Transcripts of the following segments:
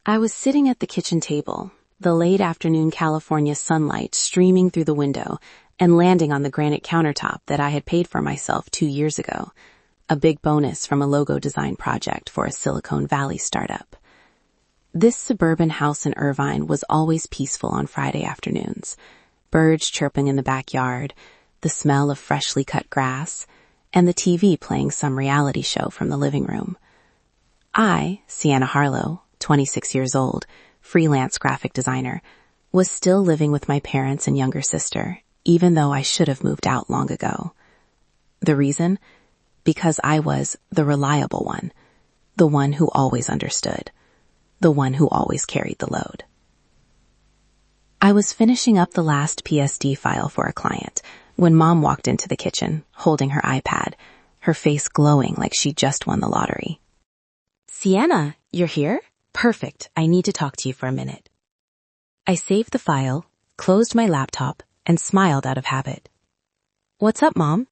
I was sitting at the kitchen table, the late afternoon California sunlight streaming through the window and landing on the granite countertop that I had paid for myself 2 years ago, a big bonus from a logo design project for a Silicon Valley startup. This suburban house in Irvine was always peaceful on Friday afternoons, birds chirping in the backyard, the smell of freshly cut grass, and the TV playing some reality show from the living room. I, Sienna Harlow, 26 years old, freelance graphic designer, was still living with my parents and younger sister, even though I should have moved out long ago. The reason? Because I was the reliable one, the one who always understood, the one who always carried the load. I was finishing up the last PSD file for a client when Mom walked into the kitchen, holding her iPad, her face glowing like she just won the lottery. Sienna, you're here? Perfect. I need to talk to you for a minute. I saved the file, closed my laptop, and smiled out of habit. What's up, Mom?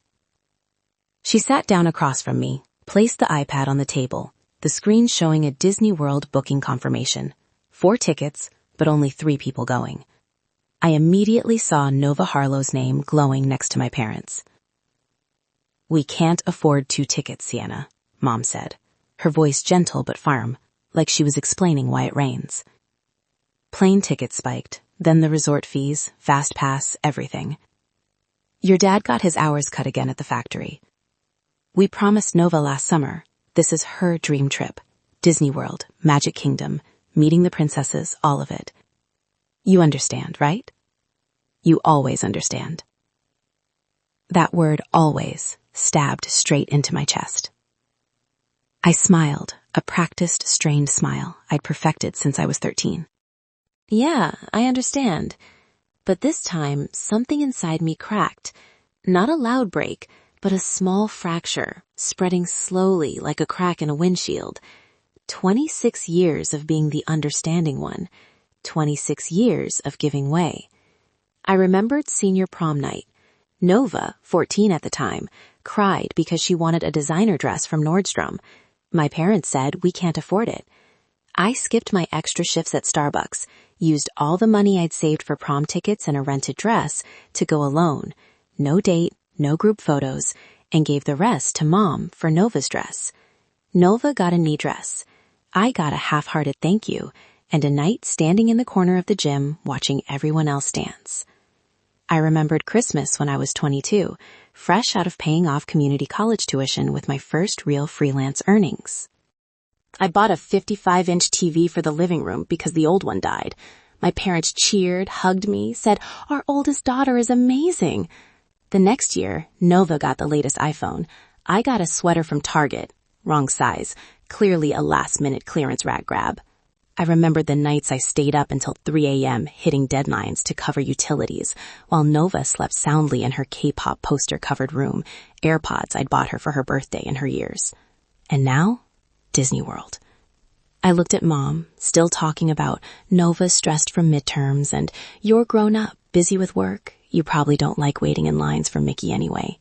She sat down across from me, placed the iPad on the table, the screen showing a Disney World booking confirmation. 4 tickets, but only 3 people going. I immediately saw Nova Harlow's name glowing next to my parents. We can't afford 2 tickets, Sienna, Mom said, her voice gentle but firm, like she was explaining why it rains. Plane tickets spiked, then the resort fees, fast pass, everything. Your dad got his hours cut again at the factory. We promised Nova last summer. This is her dream trip. Disney World, Magic Kingdom, meeting the princesses, all of it. You understand, right? You always understand. That word always stabbed straight into my chest. I smiled, a practiced, strained smile I'd perfected since I was 13. Yeah, I understand. But this time, something inside me cracked. Not a loud break, but a small fracture, spreading slowly like a crack in a windshield. 26 years of being the understanding one. 26 years of giving way. I remembered senior prom night. Nova, 14 at the time, cried because she wanted a designer dress from Nordstrom. My parents said we can't afford it. I skipped my extra shifts at Starbucks, used all the money I'd saved for prom tickets and a rented dress to go alone. No date, no group photos, and gave the rest to Mom for Nova's dress. Nova got a knee dress. I got a half-hearted thank you and a night standing in the corner of the gym watching everyone else dance. I remembered Christmas when I was 22, fresh out of paying off community college tuition with my first real freelance earnings. I bought a 55-inch TV for the living room because the old one died. My parents cheered, hugged me, said, "Our oldest daughter is amazing." The next year, Nova got the latest iPhone. I got a sweater from Target. Wrong size. Clearly a last-minute clearance rack grab. I remembered the nights I stayed up until 3 a.m. hitting deadlines to cover utilities, while Nova slept soundly in her K-pop poster-covered room, AirPods I'd bought her for her birthday in her years. And now, Disney World. I looked at Mom, still talking about Nova stressed from midterms and you're grown up, busy with work. You probably don't like waiting in lines for Mickey anyway.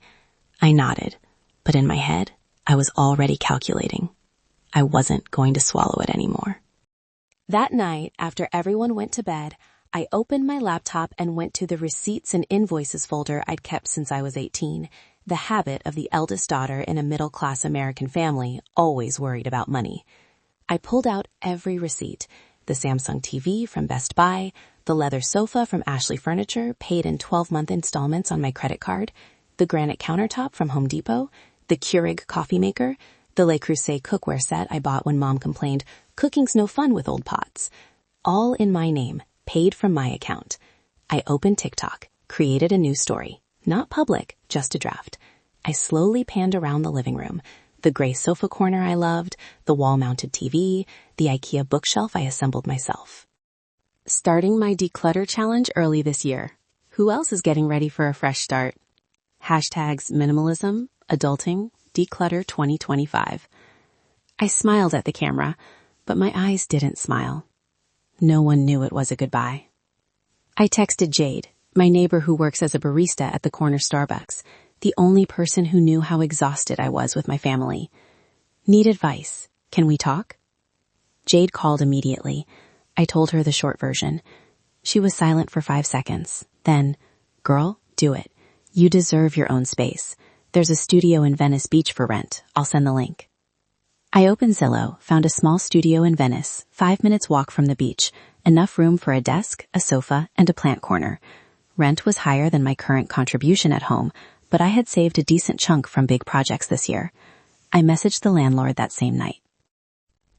I nodded, but in my head, I was already calculating. I wasn't going to swallow it anymore. That night, after everyone went to bed, I opened my laptop and went to the receipts and invoices folder I'd kept since I was 18, the habit of the eldest daughter in a middle-class American family, always worried about money. I pulled out every receipt, the Samsung TV from Best Buy, the leather sofa from Ashley Furniture, paid in 12-month installments on my credit card, the granite countertop from Home Depot, the Keurig coffee maker, the Le Creuset cookware set I bought when Mom complained, "Cooking's no fun with old pots." All in my name, paid from my account. I opened TikTok, created a new story. Not public, just a draft. I slowly panned around the living room. The gray sofa corner I loved, the wall-mounted TV, the IKEA bookshelf I assembled myself. Starting my declutter challenge early this year. Who else is getting ready for a fresh start? Hashtags minimalism, adulting, declutter 2025. I smiled at the camera, but my eyes didn't smile. No one knew it was a goodbye. I texted Jade, my neighbor who works as a barista at the corner Starbucks, the only person who knew how exhausted I was with my family. Need advice. Can we talk? Jade called immediately. I told her the short version. She was silent for 5 seconds. Then, "Girl, do it. You deserve your own space. There's a studio in Venice Beach for rent. I'll send the link." I opened Zillow, found a small studio in Venice, 5 minutes walk from the beach, enough room for a desk, a sofa, and a plant corner. Rent was higher than my current contribution at home, but I had saved a decent chunk from big projects this year. I messaged the landlord that same night.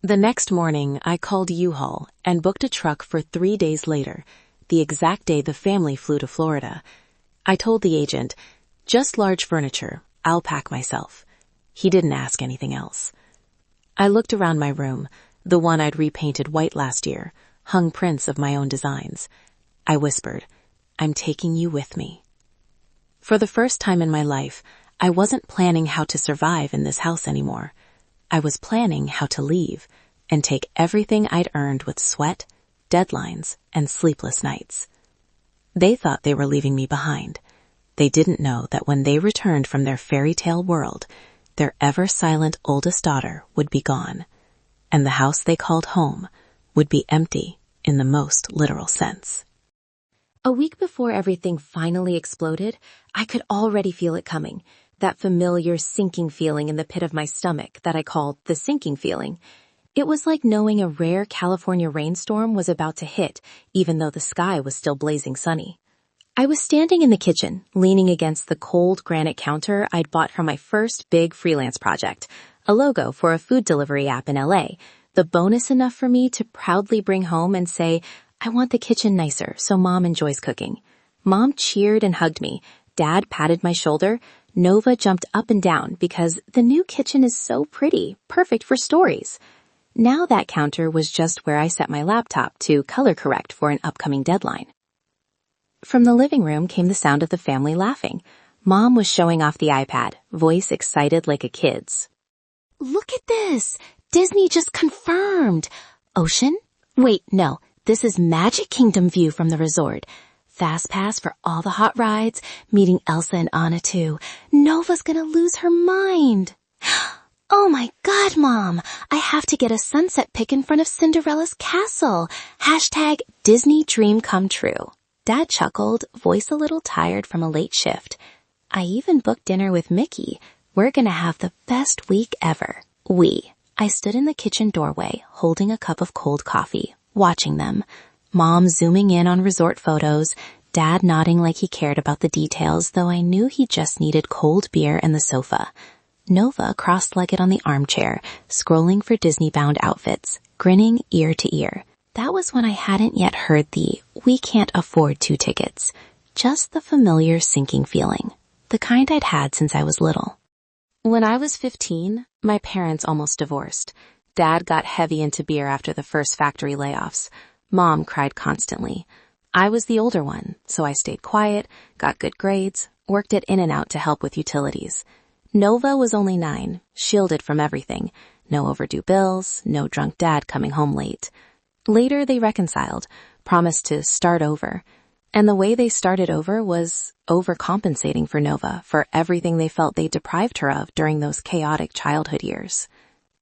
The next morning, I called U-Haul and booked a truck for 3 days later, the exact day the family flew to Florida. I told the agent, "Just large furniture. I'll pack myself." He didn't ask anything else. I looked around my room, the one I'd repainted white last year, hung prints of my own designs. I whispered, "I'm taking you with me." For the first time in my life, I wasn't planning how to survive in this house anymore. I was planning how to leave and take everything I'd earned with sweat, deadlines, and sleepless nights. They thought they were leaving me behind. They didn't know that when they returned from their fairy tale world, their ever-silent oldest daughter would be gone, and the house they called home would be empty in the most literal sense. A week before everything finally exploded, I could already feel it coming. That familiar sinking feeling in the pit of my stomach that I called the sinking feeling. It was like knowing a rare California rainstorm was about to hit, even though the sky was still blazing sunny. I was standing in the kitchen, leaning against the cold granite counter I'd bought for my first big freelance project, a logo for a food delivery app in LA, the bonus enough for me to proudly bring home and say, "I want the kitchen nicer so Mom enjoys cooking." Mom cheered and hugged me. Dad patted my shoulder. Nova jumped up and down because the new kitchen is so pretty, perfect for stories. Now that counter was just where I set my laptop to color correct for an upcoming deadline. From the living room came the sound of the family laughing. Mom was showing off the iPad, voice excited like a kid's. "Look at this! Disney just confirmed! Ocean? Wait, no, this is Magic Kingdom view from the resort. Fast pass for all the hot rides, meeting Elsa and Anna too. Nova's gonna lose her mind. Oh my God, Mom, I have to get a sunset pic in front of Cinderella's castle. Hashtag Disney dream come true." Dad chuckled, voice a little tired from a late shift. "I even booked dinner with Mickey. We're gonna have the best week ever." I stood in the kitchen doorway, holding a cup of cold coffee, watching them. Mom zooming in on resort photos, Dad nodding like he cared about the details, though I knew he just needed cold beer and the sofa. Nova cross-legged on the armchair, scrolling for Disney-bound outfits, grinning ear to ear. That was when I hadn't yet heard the "we can't afford 2 tickets," just the familiar sinking feeling, the kind I'd had since I was little. When I was 15, my parents almost divorced. Dad got heavy into beer after the first factory layoffs. Mom cried constantly. I was the older one, so I stayed quiet, got good grades, worked at In-N-Out to help with utilities. Nova was only 9, shielded from everything. No overdue bills, no drunk dad coming home late. Later they reconciled, promised to start over. And the way they started over was overcompensating for Nova for everything they felt they deprived her of during those chaotic childhood years.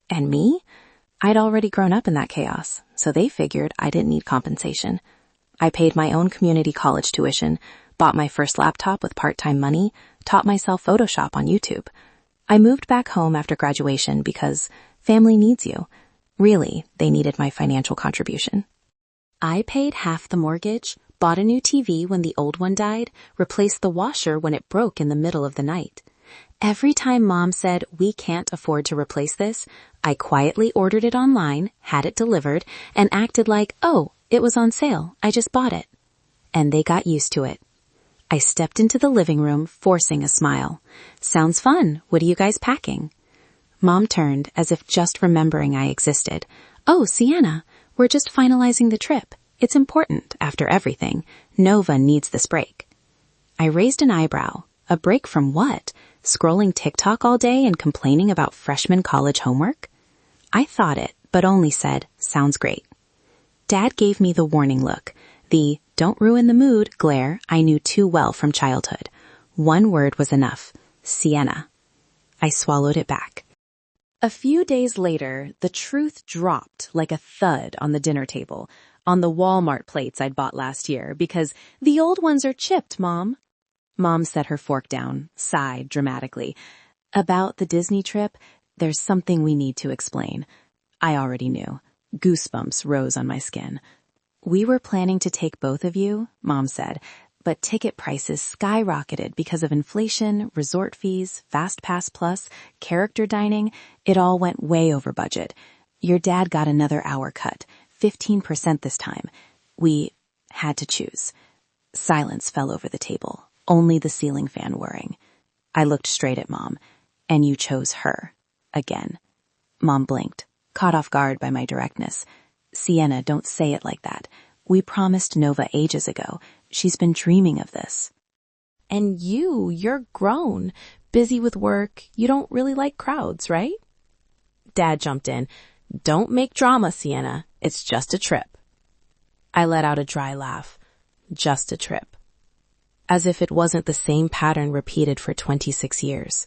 And me? I'd already grown up in that chaos, so they figured I didn't need compensation. I paid my own community college tuition, bought my first laptop with part-time money, taught myself Photoshop on YouTube. I moved back home after graduation because family needs you. Really, they needed my financial contribution. I paid half the mortgage, bought a new TV when the old one died, replaced the washer when it broke in the middle of the night. Every time Mom said, "We can't afford to replace this," I quietly ordered it online, had it delivered, and acted like, "Oh, it was on sale. I just bought it." And they got used to it. I stepped into the living room, forcing a smile. "Sounds fun. What are you guys packing?" Mom turned as if just remembering I existed. "Oh, Sienna, we're just finalizing the trip. It's important, after everything. Nova needs this break." I raised an eyebrow. A break from what? Scrolling TikTok all day and complaining about freshman college homework? I thought it, but only said, "Sounds great." Dad gave me the warning look, the "don't ruin the mood" glare I knew too well from childhood. One word was enough. Sienna. I swallowed it back. A few days later, the truth dropped like a thud on the dinner table, on the Walmart plates I'd bought last year, because the old ones are chipped, Mom. Mom set her fork down, sighed dramatically. About the Disney trip, there's something we need to explain. I already knew. Goosebumps rose on my skin. We were planning to take both of you, Mom said, but ticket prices skyrocketed because of inflation, resort fees, Fast Pass Plus, character dining. It all went way over budget. Your dad got another hour cut, 15% this time. We had to choose. Silence fell over the table, only the ceiling fan whirring. I looked straight at Mom, and you chose her. Again. Mom blinked, caught off guard by my directness. Sienna, don't say it like that. We promised Nova ages ago. She's been dreaming of this. And you're grown, busy with work. You don't really like crowds, right? Dad jumped in. Don't make drama, Sienna. It's just a trip. I let out a dry laugh. Just a trip. As if it wasn't the same pattern repeated for 26 years.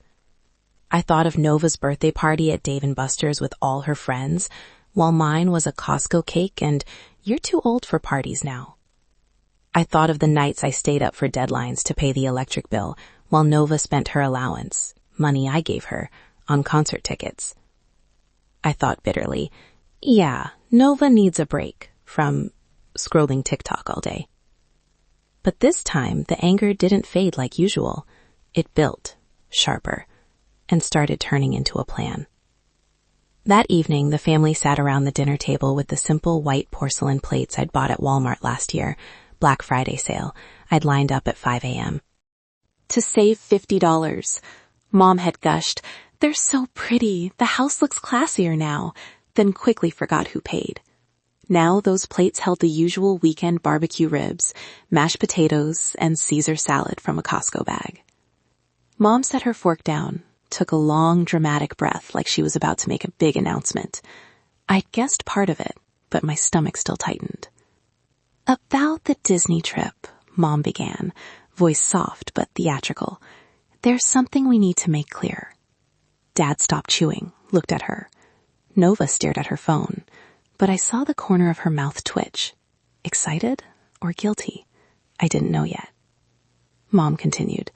I thought of Nova's birthday party at Dave & Buster's with all her friends, while mine was a Costco cake and you're too old for parties now. I thought of the nights I stayed up for deadlines to pay the electric bill while Nova spent her allowance, money I gave her, on concert tickets. I thought bitterly, yeah, Nova needs a break from scrolling TikTok all day. But this time, the anger didn't fade like usual. It built, sharper, and started turning into a plan. That evening, the family sat around the dinner table with the simple white porcelain plates I'd bought at Walmart last year, Black Friday sale. I'd lined up at 5 a.m. To save $50. Mom had gushed, "They're so pretty. The house looks classier now," then quickly forgot who paid. Now those plates held the usual weekend barbecue ribs, mashed potatoes, and Caesar salad from a Costco bag. Mom set her fork down, took a long, dramatic breath like she was about to make a big announcement. I'd guessed part of it, but my stomach still tightened. About the Disney trip, Mom began, voice soft but theatrical. There's something we need to make clear. Dad stopped chewing, looked at her. Nova stared at her phone, but I saw the corner of her mouth twitch. Excited or guilty? I didn't know yet. Mom continued.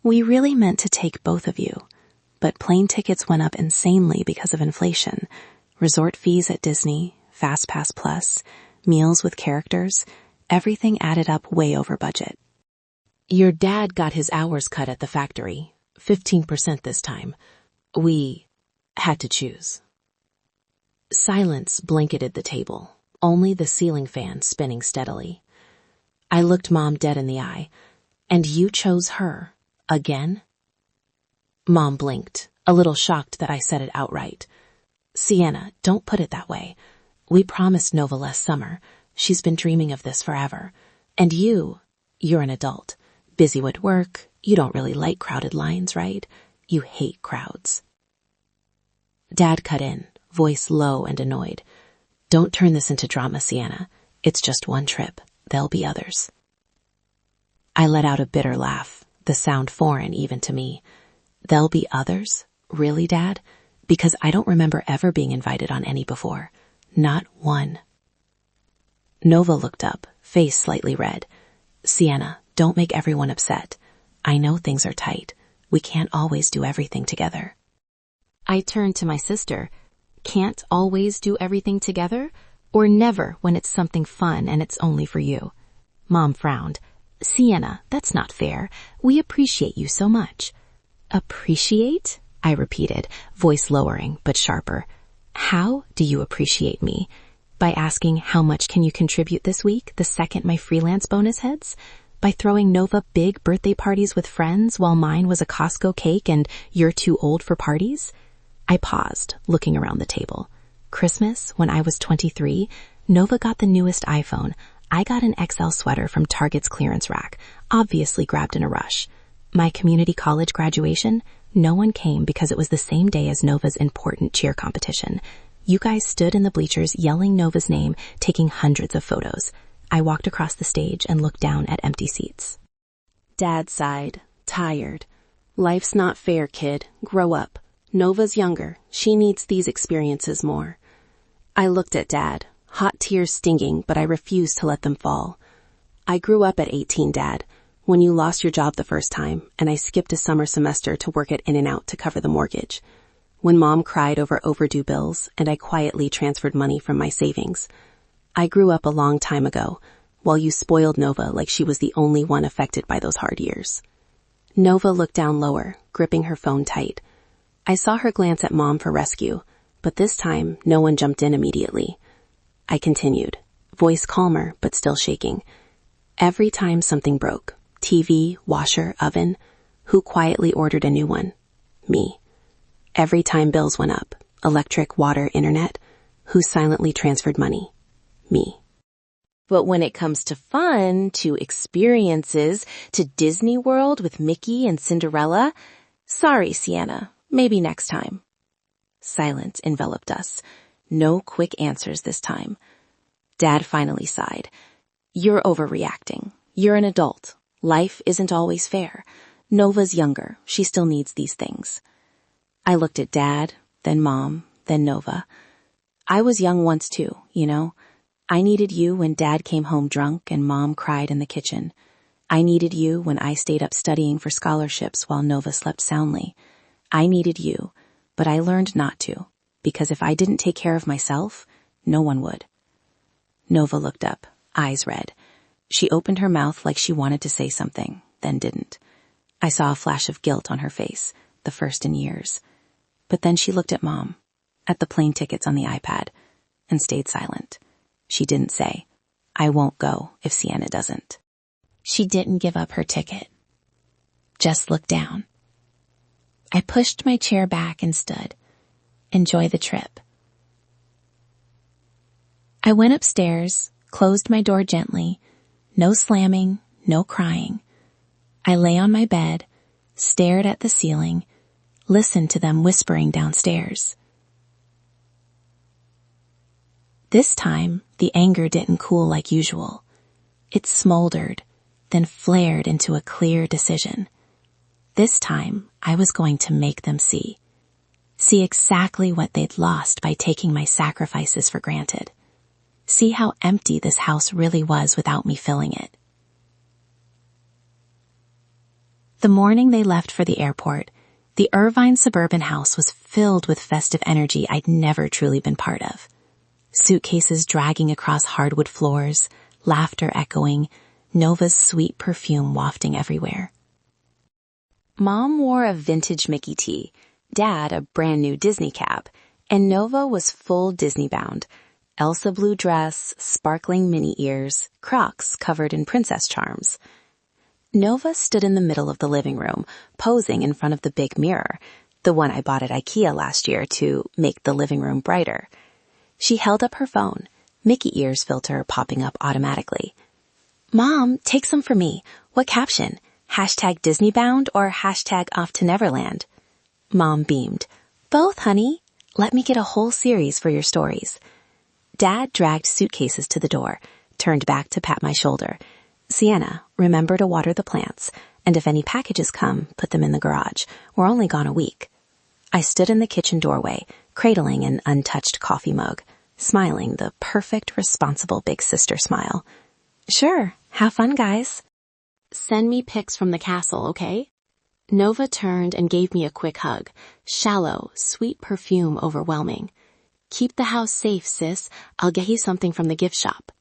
We really meant to take both of you, but plane tickets went up insanely because of inflation. Resort fees at Disney, Fast Pass Plus, meals with characters, everything added up way over budget. Your dad got his hours cut at the factory, 15% this time. We had to choose. Silence blanketed the table, only the ceiling fan spinning steadily. I looked Mom dead in the eye. And you chose her, again? Mom blinked, a little shocked that I said it outright. Sienna, don't put it that way. We promised Nova last summer. She's been dreaming of this forever. And you're an adult, busy with work. You don't really like crowded lines, right? You hate crowds. Dad cut in, voice low and annoyed. Don't turn this into drama, Sienna. It's just one trip. There'll be others. I let out a bitter laugh, the sound foreign even to me. There'll be others? Really, Dad? Because I don't remember ever being invited on any before. Not one. Nova looked up, face slightly red. Sienna, don't make everyone upset. I know things are tight. We can't always do everything together. I turned to my sister. Can't always do everything together? Or never when it's something fun and it's only for you? Mom frowned. Sienna, that's not fair. We appreciate you so much. Appreciate? I repeated, voice lowering but sharper. How do you appreciate me? By asking how much can you contribute this week the second my freelance bonus hits? By throwing Nova big birthday parties with friends while mine was a Costco cake and you're too old for parties? I paused, looking around the table. Christmas, when I was 23, Nova got the newest iPhone. I got an XL sweater from Target's clearance rack, obviously grabbed in a rush. My community college graduation, no one came because it was the same day as Nova's important cheer competition. You guys stood in the bleachers yelling Nova's name, taking hundreds of photos. I walked across the stage and looked down at empty seats. Dad sighed, tired. Life's not fair, kid. Grow up. Nova's younger. She needs these experiences more. I looked at Dad, hot tears stinging, but I refused to let them fall. I grew up at 18, Dad, when you lost your job the first time, and I skipped a summer semester to work at In-N-Out to cover the mortgage. When Mom cried over overdue bills, and I quietly transferred money from my savings. I grew up a long time ago, while you spoiled Nova like she was the only one affected by those hard years. Nova looked down lower, gripping her phone tight. I saw her glance at Mom for rescue, but this time no one jumped in immediately. I continued, voice calmer but still shaking. Every time something broke, TV, washer, oven, who quietly ordered a new one? Me. Every time bills went up, electric, water, internet, who silently transferred money? Me. But when it comes to fun, to experiences, to Disney World with Mickey and Cinderella, sorry, Sienna, maybe next time. Silence enveloped us. No quick answers this time. Dad finally sighed. You're overreacting. You're an adult. Life isn't always fair. Nova's younger. She still needs these things. I looked at Dad, then Mom, then Nova. I was young once too, you know. I needed you when Dad came home drunk and Mom cried in the kitchen. I needed you when I stayed up studying for scholarships while Nova slept soundly. I needed you, but I learned not to, because if I didn't take care of myself, no one would. Nova looked up, eyes red. She opened her mouth like she wanted to say something, then didn't. I saw a flash of guilt on her face, the first in years. But then she looked at Mom, at the plane tickets on the iPad, and stayed silent. She didn't say, I won't go if Sienna doesn't. She didn't give up her ticket. Just looked down. I pushed my chair back and stood. Enjoy the trip. I went upstairs, closed my door gently. No slamming, no crying. I lay on my bed, stared at the ceiling, listened to them whispering downstairs. This time, the anger didn't cool like usual. It smoldered, then flared into a clear decision. This time, I was going to make them see. See exactly what they'd lost by taking my sacrifices for granted. See how empty this house really was without me filling it. The morning they left for the airport, the Irvine suburban house was filled with festive energy I'd never truly been part of. Suitcases dragging across hardwood floors, laughter echoing, Nova's sweet perfume wafting everywhere. Mom wore a vintage Mickey tee, Dad a brand new Disney cap, and Nova was full Disney bound. Elsa blue dress, sparkling mini ears, Crocs covered in princess charms. Nova stood in the middle of the living room, posing in front of the big mirror, the one I bought at IKEA last year to make the living room brighter. She held up her phone, Mickey ears filter popping up automatically. Mom, take some for me. What caption? #DisneyBound or #Off to Neverland? Mom beamed. Both, honey. Let me get a whole series for your stories. Dad dragged suitcases to the door, turned back to pat my shoulder. Sienna, remember to water the plants, and if any packages come, put them in the garage. We're only gone a week. I stood in the kitchen doorway, cradling an untouched coffee mug, smiling the perfect, responsible big sister smile. Sure, have fun, guys. Send me pics from the castle, okay? Nova turned and gave me a quick hug, shallow, sweet perfume overwhelming. Keep the house safe, sis. I'll get you something from the gift shop.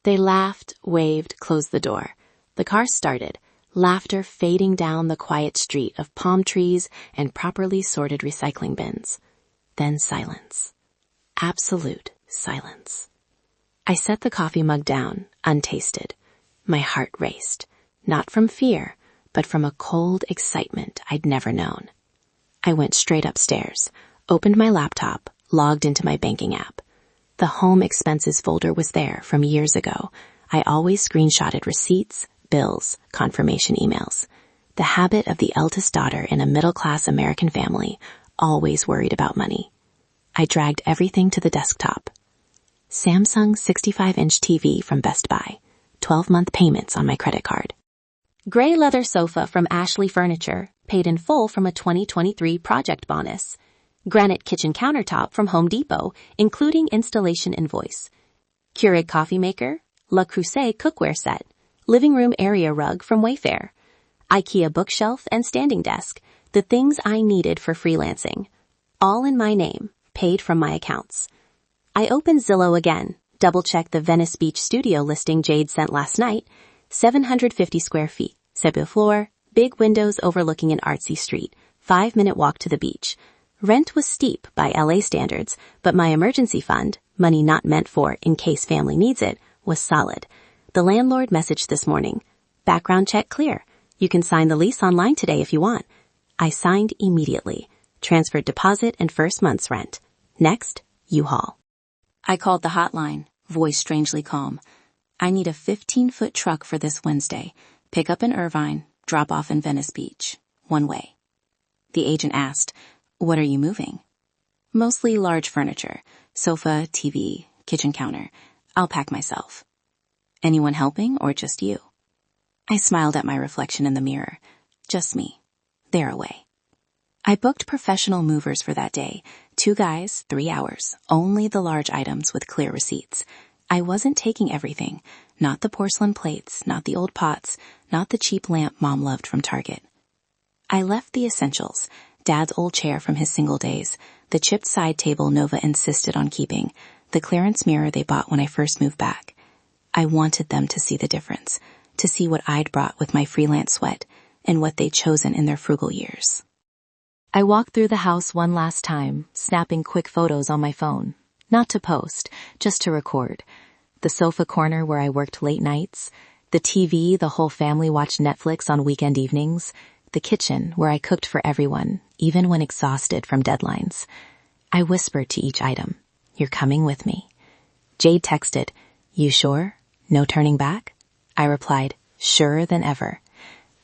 They laughed, waved, closed the door. The car started, laughter fading down the quiet street of palm trees and properly sorted recycling bins. Then silence. Absolute silence. I set the coffee mug down, untasted. My heart raced, not from fear, but from a cold excitement I'd never known. I went straight upstairs, opened my laptop, logged into my banking app. The home expenses folder was there from years ago. I always screenshotted receipts, bills, confirmation emails. The habit of the eldest daughter in a middle-class American family, always worried about money. I dragged everything to the desktop. Samsung 65-inch TV from Best Buy. 12-month payments on my credit card. Gray leather sofa from Ashley Furniture, paid in full from a 2023 project bonus. Granite kitchen countertop from Home Depot, including installation invoice. Keurig coffee maker, Le Creuset cookware set, living room area rug from Wayfair. IKEA bookshelf and standing desk, the things I needed for freelancing. All in my name, paid from my accounts. I opened Zillow again, double-checked the Venice Beach studio listing Jade sent last night, 750 square feet, Cebu floor, big windows overlooking an artsy street, 5-minute walk to the beach. Rent was steep by LA standards, but my emergency fund, money not meant for in case family needs it, was solid. The landlord messaged this morning. Background check clear. You can sign the lease online today if you want. I signed immediately. Transferred deposit and first month's rent. Next, U-Haul. I called the hotline, voice strangely calm. I need a 15-foot truck for this Wednesday. Pick up in Irvine, drop off in Venice Beach. One way. The agent asked, "What are you moving?" "Mostly large furniture. Sofa, TV, kitchen counter. I'll pack myself." "Anyone helping or just you?" I smiled at my reflection in the mirror. Just me. They're away. I booked professional movers for that day. 2 guys, 3 hours. Only the large items with clear receipts. I wasn't taking everything. Not the porcelain plates, not the old pots, not the cheap lamp Mom loved from Target. I left the essentials. Dad's old chair from his single days, the chipped side table Nova insisted on keeping, the clearance mirror they bought when I first moved back. I wanted them to see the difference, to see what I'd brought with my freelance sweat and what they'd chosen in their frugal years. I walked through the house one last time, snapping quick photos on my phone. Not to post, just to record. The sofa corner where I worked late nights, the TV the whole family watched Netflix on weekend evenings, the kitchen where I cooked for everyone, even when exhausted from deadlines. I whispered to each item, "You're coming with me." Jade texted, "You sure? No turning back?" I replied, "Surer than ever."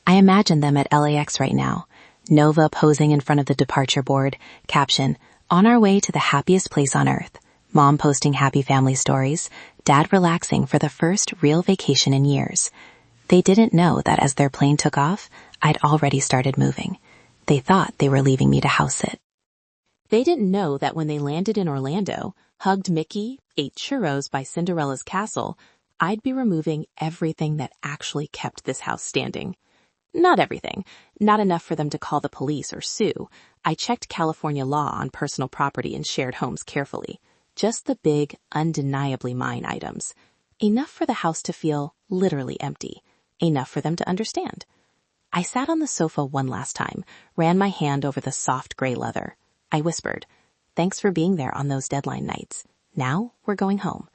I imagine them at LAX right now. Nova posing in front of the departure board, caption, "On our way to the happiest place on earth." Mom posting happy family stories, Dad relaxing for the first real vacation in years. They didn't know that as their plane took off, I'd already started moving. They thought they were leaving me to house sit. They didn't know that when they landed in Orlando, hugged Mickey, ate churros by Cinderella's castle, I'd be removing everything that actually kept this house standing. Not everything. Not enough for them to call the police or sue. I checked California law on personal property and shared homes carefully. Just the big, undeniably mine items. Enough for the house to feel literally empty. Enough for them to understand. I sat on the sofa one last time, ran my hand over the soft gray leather. I whispered, "Thanks for being there on those deadline nights. Now we're going home."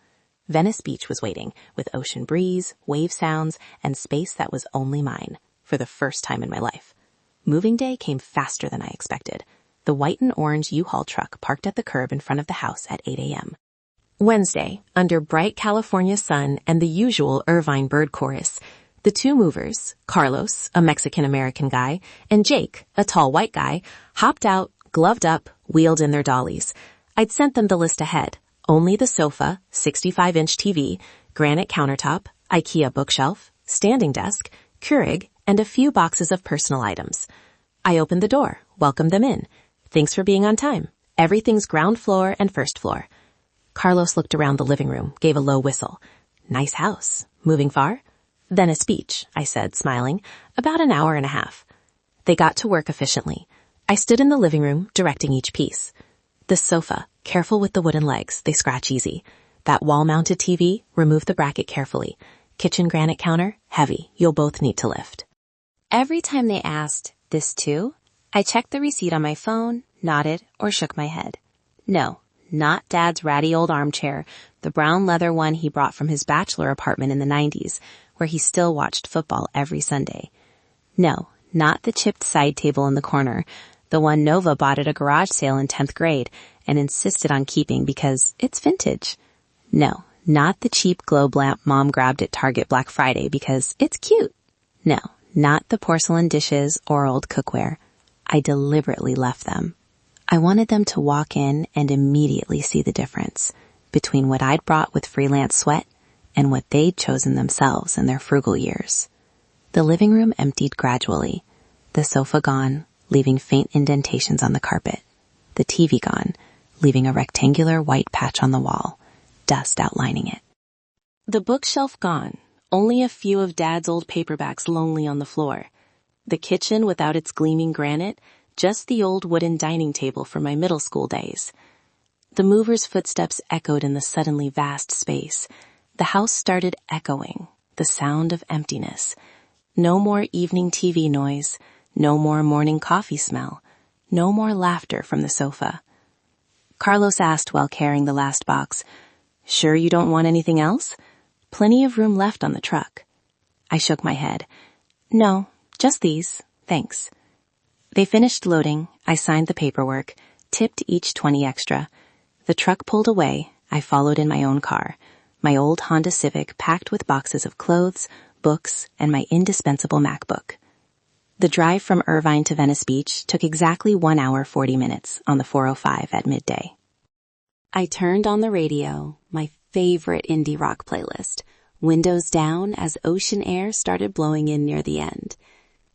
Venice Beach was waiting, with ocean breeze, wave sounds, and space that was only mine, for the first time in my life. Moving day came faster than I expected. The white and orange U-Haul truck parked at the curb in front of the house at 8 a.m. Wednesday, under bright California sun and the usual Irvine bird chorus, the 2 movers, Carlos, a Mexican-American guy, and Jake, a tall white guy, hopped out, gloved up, wheeled in their dollies. I'd sent them the list ahead. Only the sofa, 65-inch TV, granite countertop, IKEA bookshelf, standing desk, Keurig, and a few boxes of personal items. I opened the door, welcomed them in. "Thanks for being on time. Everything's ground floor and first floor." Carlos looked around the living room, gave a low whistle. "Nice house. Moving far?" "Venice Beach," I said, smiling. "About an hour and a half." They got to work efficiently. I stood in the living room, directing each piece. The sofa, careful with the wooden legs, they scratch easy. That wall-mounted TV, remove the bracket carefully. Kitchen granite counter, heavy, you'll both need to lift. Every time they asked, "This too?" I checked the receipt on my phone, nodded, or shook my head. No, not Dad's ratty old armchair, the brown leather one he brought from his bachelor apartment in the 90s, where he still watched football every Sunday. No, not the chipped side table in the corner, the one Nova bought at a garage sale in 10th grade and insisted on keeping because it's vintage. No, not the cheap globe lamp Mom grabbed at Target Black Friday because it's cute. No, not the porcelain dishes or old cookware. I deliberately left them. I wanted them to walk in and immediately see the difference between what I'd brought with freelance sweat and what they'd chosen themselves in their frugal years. The living room emptied gradually, the sofa gone, leaving faint indentations on the carpet. the TV gone, leaving a rectangular white patch on the wall, dust outlining it. The bookshelf gone, only a few of Dad's old paperbacks lonely on the floor. The kitchen without its gleaming granite, just the old wooden dining table from my middle school days. The mover's footsteps echoed in the suddenly vast space. The house started echoing, the sound of emptiness. No more evening TV noise, no more morning coffee smell, no more laughter from the sofa. Carlos asked while carrying the last box, "Sure you don't want anything else? Plenty of room left on the truck." I shook my head. "No, just these, thanks." They finished loading, I signed the paperwork, tipped each 20 extra. The truck pulled away, I followed in my own car, my old Honda Civic packed with boxes of clothes, books, and my indispensable MacBook. The drive from Irvine to Venice Beach took exactly 1 hour 40 minutes on the 405 at midday. I turned on the radio, my favorite indie rock playlist, windows down as ocean air started blowing in near the end.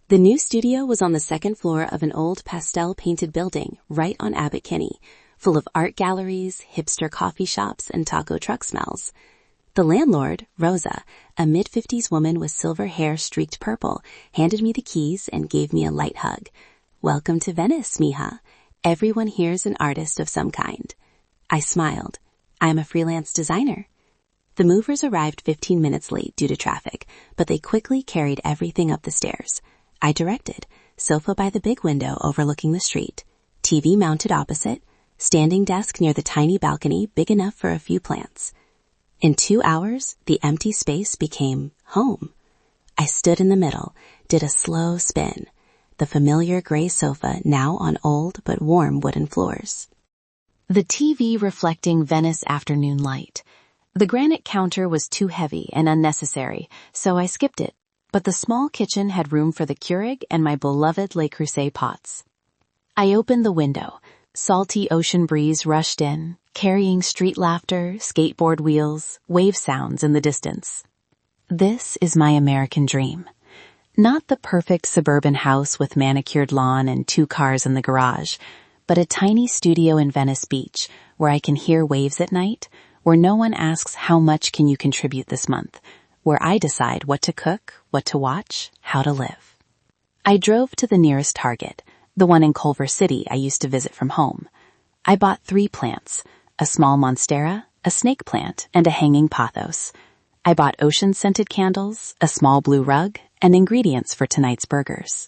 The new studio was on the second floor of an old pastel-painted building right on Abbot Kinney, full of art galleries, hipster coffee shops, and taco truck smells. The landlord, Rosa, a mid-50s woman with silver hair streaked purple, handed me the keys and gave me a light hug. "Welcome to Venice, mija. Everyone here's an artist of some kind." I smiled. "I'm a freelance designer." The movers arrived 15 minutes late due to traffic, but they quickly carried everything up the stairs. I directed, sofa by the big window overlooking the street, TV mounted opposite, standing desk near the tiny balcony big enough for a few plants. In 2 hours, the empty space became home. I stood in the middle, did a slow spin, the familiar gray sofa now on old but warm wooden floors. The TV reflecting Venice afternoon light. The granite counter was too heavy and unnecessary, so I skipped it, but the small kitchen had room for the Keurig and my beloved Le Creuset pots. I opened the window. Salty ocean breeze rushed in, carrying street laughter, skateboard wheels, wave sounds in the distance. This is my American dream. Not the perfect suburban house with manicured lawn and 2 cars in the garage, but a tiny studio in Venice Beach where I can hear waves at night, where no one asks how much can you contribute this month, where I decide what to cook, what to watch, how to live. I drove to the nearest Target, the one in Culver City I used to visit from home. I bought 3 plants, a small monstera, a snake plant, and a hanging pothos. I bought ocean-scented candles, a small blue rug, and ingredients for tonight's burgers.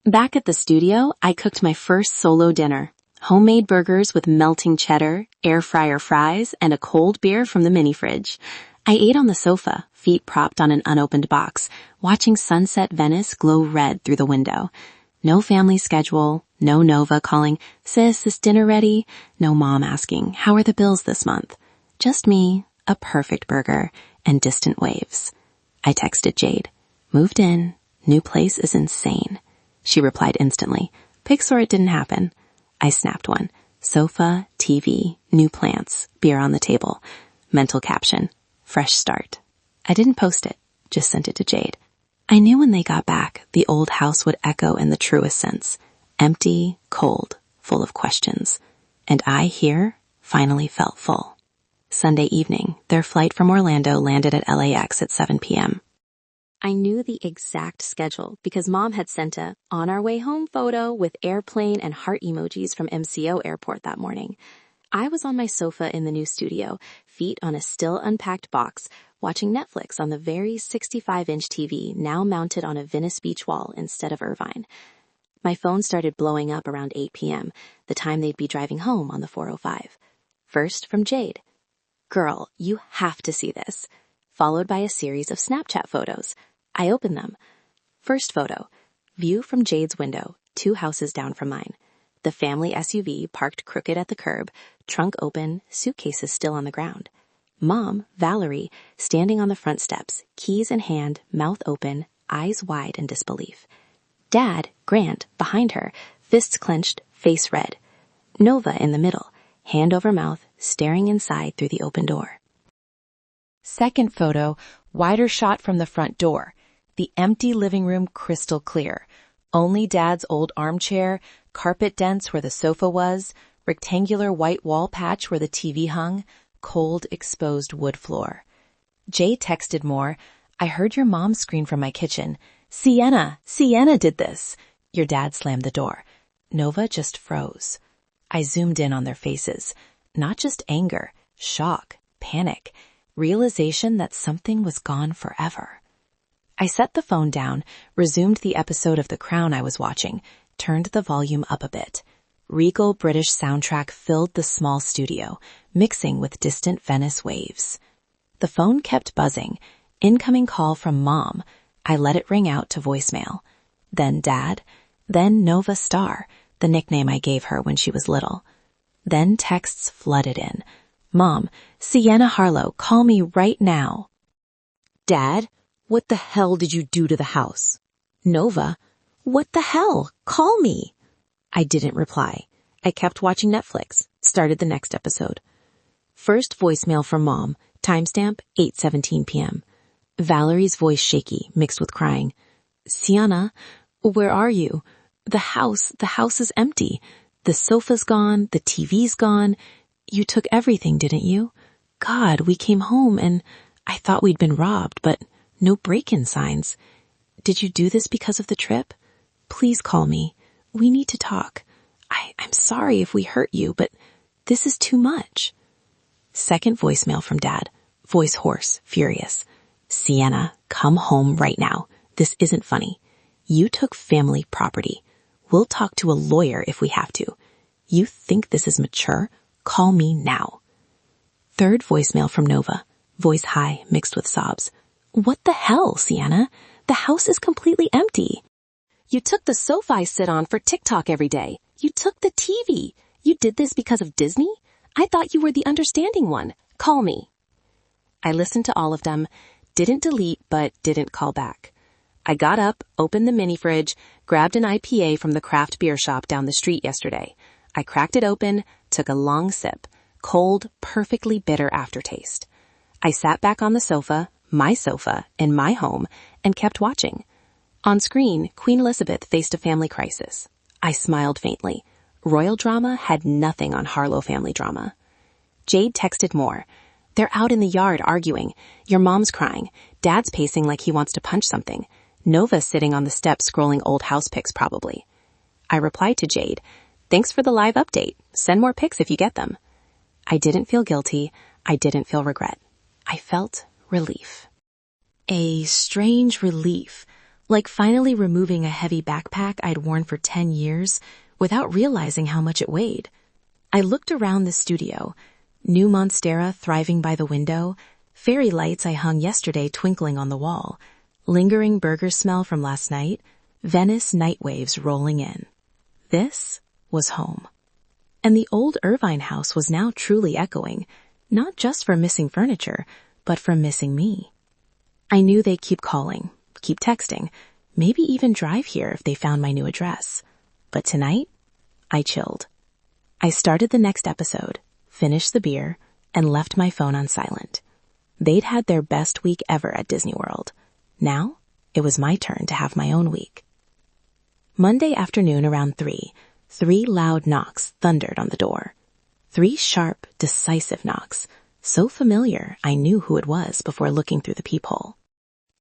Back at the studio, I cooked my first solo dinner. Homemade burgers with melting cheddar, air fryer fries, and a cold beer from the mini fridge. I ate on the sofa, feet propped on an unopened box, watching sunset Venice glow red through the window. No family schedule, no Nova calling, "Sis, is dinner ready?" No mom asking, "How are the bills this month?" Just me, a perfect burger, and distant waves. I texted Jade. "Moved in. New place is insane." She replied instantly, "Pics or it didn't happen." I snapped one. Sofa, TV, new plants, beer on the table. Mental caption, "Fresh start." I didn't post it, just sent it to Jade. I knew when they got back, the old house would echo in the truest sense. Empty, cold, full of questions. And I here finally felt full. Sunday evening, their flight from Orlando landed at LAX at 7 p.m. I knew the exact schedule because Mom had sent a on our way home photo with airplane and heart emojis from MCO airport that morning. I was on my sofa in the new studio, feet on a still unpacked box, watching Netflix on the very 65-inch TV now mounted on a Venice Beach wall instead of Irvine. My phone started blowing up around 8 p.m., the time they'd be driving home on the 405. First from Jade. "Girl, you have to see this." Followed by a series of Snapchat photos. I opened them. First photo, view from Jade's window, 2 houses down from mine. The family SUV parked crooked at the curb, trunk open, suitcases still on the ground. Mom, Valerie, standing on the front steps, keys in hand, mouth open, eyes wide in disbelief. Dad, Grant, behind her, fists clenched, face red. Nova in the middle, hand over mouth, staring inside through the open door. Second photo, wider shot from the front door. The empty living room crystal clear. Only Dad's old armchair, carpet dents where the sofa was, rectangular white wall patch where the TV hung, cold, exposed wood floor. Jay texted more, "I heard your mom scream from my kitchen. Sienna did this." Your dad slammed the door. Nova just froze. I zoomed in on their faces. Not just anger, shock, panic, realization that something was gone forever. I set the phone down, resumed the episode of The Crown I was watching, turned the volume up a bit. Regal British soundtrack filled the small studio, mixing with distant Venice waves. The phone kept buzzing. Incoming call from Mom. I let it ring out to voicemail. Then Dad. Then Nova Star, the nickname I gave her when she was little. Then texts flooded in. "Mom, Sienna Harlow, call me right now." "Dad, what the hell did you do to the house?" "Nova, what the hell? Call me." I didn't reply. I kept watching Netflix, started the next episode. First voicemail from Mom, timestamp 8:17 p.m. Valerie's voice shaky, mixed with crying. "Sienna, where are you? The house is empty. The sofa's gone, the TV's gone. You took everything, didn't you? God, we came home and I thought we'd been robbed, but no break-in signs. Did you do this because of the trip? Please call me. We need to talk. I'm sorry if we hurt you, but this is too much." Second voicemail from Dad, voice hoarse, furious. "Sienna, come home right now. This isn't funny. You took family property. We'll talk to a lawyer if we have to. You think this is mature? Call me now." Third voicemail from Nova, voice high, mixed with sobs. "What the hell, Sienna? The house is completely empty. You took the sofa I sit on for TikTok every day. You took the TV. You did this because of Disney? I thought you were the understanding one. Call me." I listened to all of them, didn't delete, but didn't call back. I got up, opened the mini fridge, grabbed an IPA from the craft beer shop down the street yesterday. I cracked it open, took a long sip, cold, perfectly bitter aftertaste. I sat back on the sofa, in my home, and kept watching. On screen, Queen Elizabeth faced a family crisis. I smiled faintly. Royal drama had nothing on Harlow family drama. Jade texted more. "They're out in the yard arguing. Your mom's crying. Dad's pacing like he wants to punch something. Nova's sitting on the steps scrolling old house pics probably." I replied to Jade, "Thanks for the live update. Send more pics if you get them." I didn't feel guilty. I didn't feel regret. I felt relief. A strange relief, like finally removing a heavy backpack I'd worn for 10 years without realizing how much it weighed. I looked around the studio, new monstera thriving by the window, fairy lights I hung yesterday twinkling on the wall, lingering burger smell from last night, Venice night waves rolling in. This was home. And the old Irvine house was now truly echoing, not just for missing furniture, but for missing me. I knew they'd keep calling, keep texting, maybe even drive here if they found my new address. But tonight, I chilled. I started the next episode, finished the beer, and left my phone on silent. They'd had their best week ever at Disney World. Now, it was my turn to have my own week. Monday afternoon around 3 loud knocks thundered on the door. 3 sharp, decisive knocks, so familiar I knew who it was before looking through the peephole.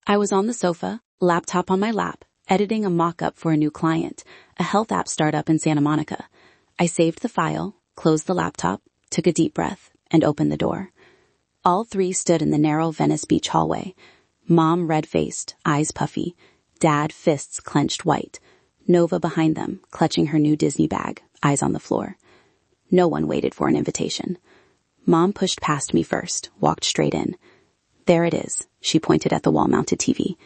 I was on the sofa, laptop on my lap, editing a mock-up for a new client, a health app startup in Santa Monica. I saved the file, closed the laptop, took a deep breath, and opened the door. All 3 stood in the narrow Venice Beach hallway. Mom red-faced, eyes puffy. Dad fists clenched white. Nova behind them, clutching her new Disney bag, eyes on the floor. No one waited for an invitation. Mom pushed past me first, walked straight in. "There it is," she pointed at the wall-mounted TV.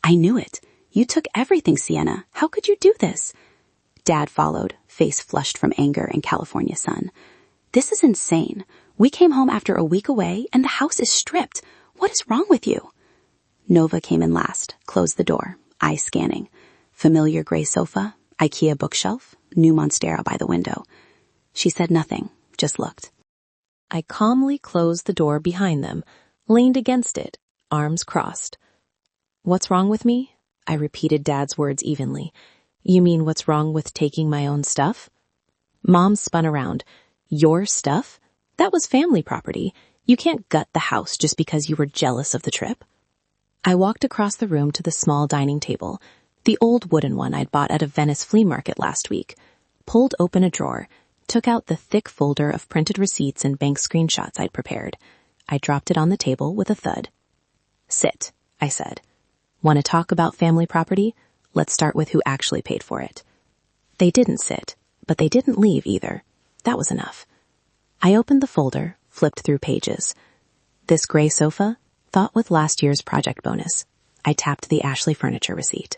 "I knew it. You took everything, Sienna. How could you do this?" Dad followed, face flushed from anger and California sun. "This is insane. We came home after a week away, and the house is stripped. What is wrong with you?" Nova came in last, closed the door, eyes scanning. Familiar gray sofa, IKEA bookshelf, new monstera by the window. She said nothing, just looked. I calmly closed the door behind them, leaned against it, arms crossed. "What's wrong with me?" I repeated Dad's words evenly. You mean what's wrong with taking my own stuff? Mom spun around. Your stuff? That was family property. You can't gut the house just because you were jealous of the trip. I walked across the room to the small dining table, the old wooden one I'd bought at a Venice flea market last week, pulled open a drawer, took out the thick folder of printed receipts and bank screenshots I'd prepared. I dropped it on the table with a thud. Sit, I said. Want to talk about family property? Let's start with who actually paid for it. They didn't sit, but they didn't leave either. That was enough. I opened the folder, flipped through pages. This gray sofa? Thought with last year's project bonus. I tapped the Ashley Furniture receipt.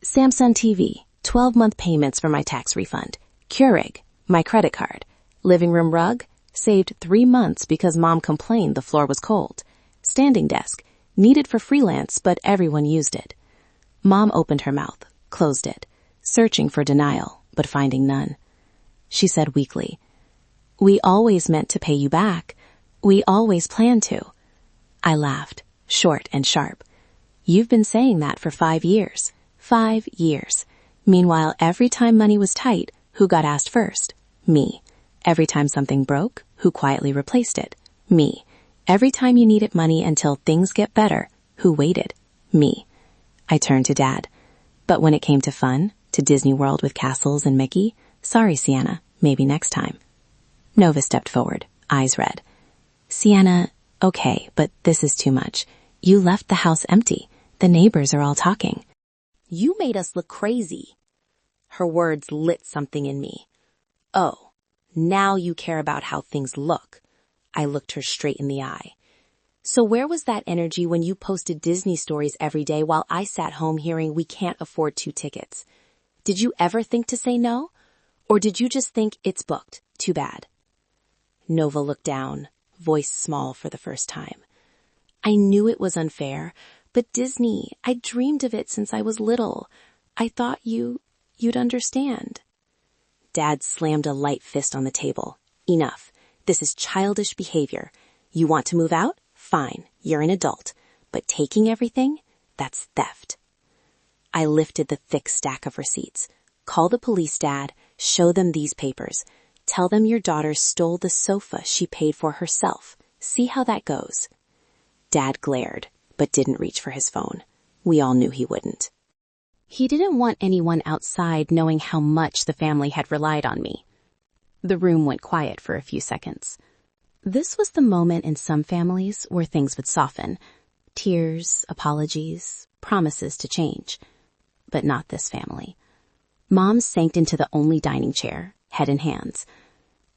Samsung TV, 12-month payments for my tax refund. Keurig, my credit card. Living room rug, saved 3 months because Mom complained the floor was cold. Standing desk, needed for freelance, but everyone used it. Mom opened her mouth, closed it, searching for denial, but finding none. She said weakly, "We always meant to pay you back. We always planned to." I laughed, short and sharp. You've been saying that for 5 years. 5 years. Meanwhile, every time money was tight, who got asked first? Me. Every time something broke, who quietly replaced it? Me. Every time you needed money until things get better, who waited? Me. I turned to Dad. But when it came to fun, to Disney World with castles and Mickey, sorry, Sienna, maybe next time. Nova stepped forward, eyes red. Sienna, okay, but this is too much. You left the house empty. The neighbors are all talking. You made us look crazy. Her words lit something in me. Oh, now you care about how things look. I looked her straight in the eye. So where was that energy when you posted Disney stories every day while I sat home hearing we can't afford 2 tickets? Did you ever think to say no? Or did you just think it's booked? Too bad. Nova looked down, voice small for the first time. I knew it was unfair, but Disney, I dreamed of it since I was little. I thought you'd understand. Dad slammed a light fist on the table. Enough. This is childish behavior. You want to move out? Fine, you're an adult. But taking everything? That's theft. I lifted the thick stack of receipts. Call the police, Dad. Show them these papers. Tell them your daughter stole the sofa she paid for herself. See how that goes. Dad glared, but didn't reach for his phone. We all knew he wouldn't. He didn't want anyone outside knowing how much the family had relied on me. The room went quiet for a few seconds. This was the moment in some families where things would soften. Tears, apologies, promises to change. But not this family. Mom sank into the only dining chair, head in hands.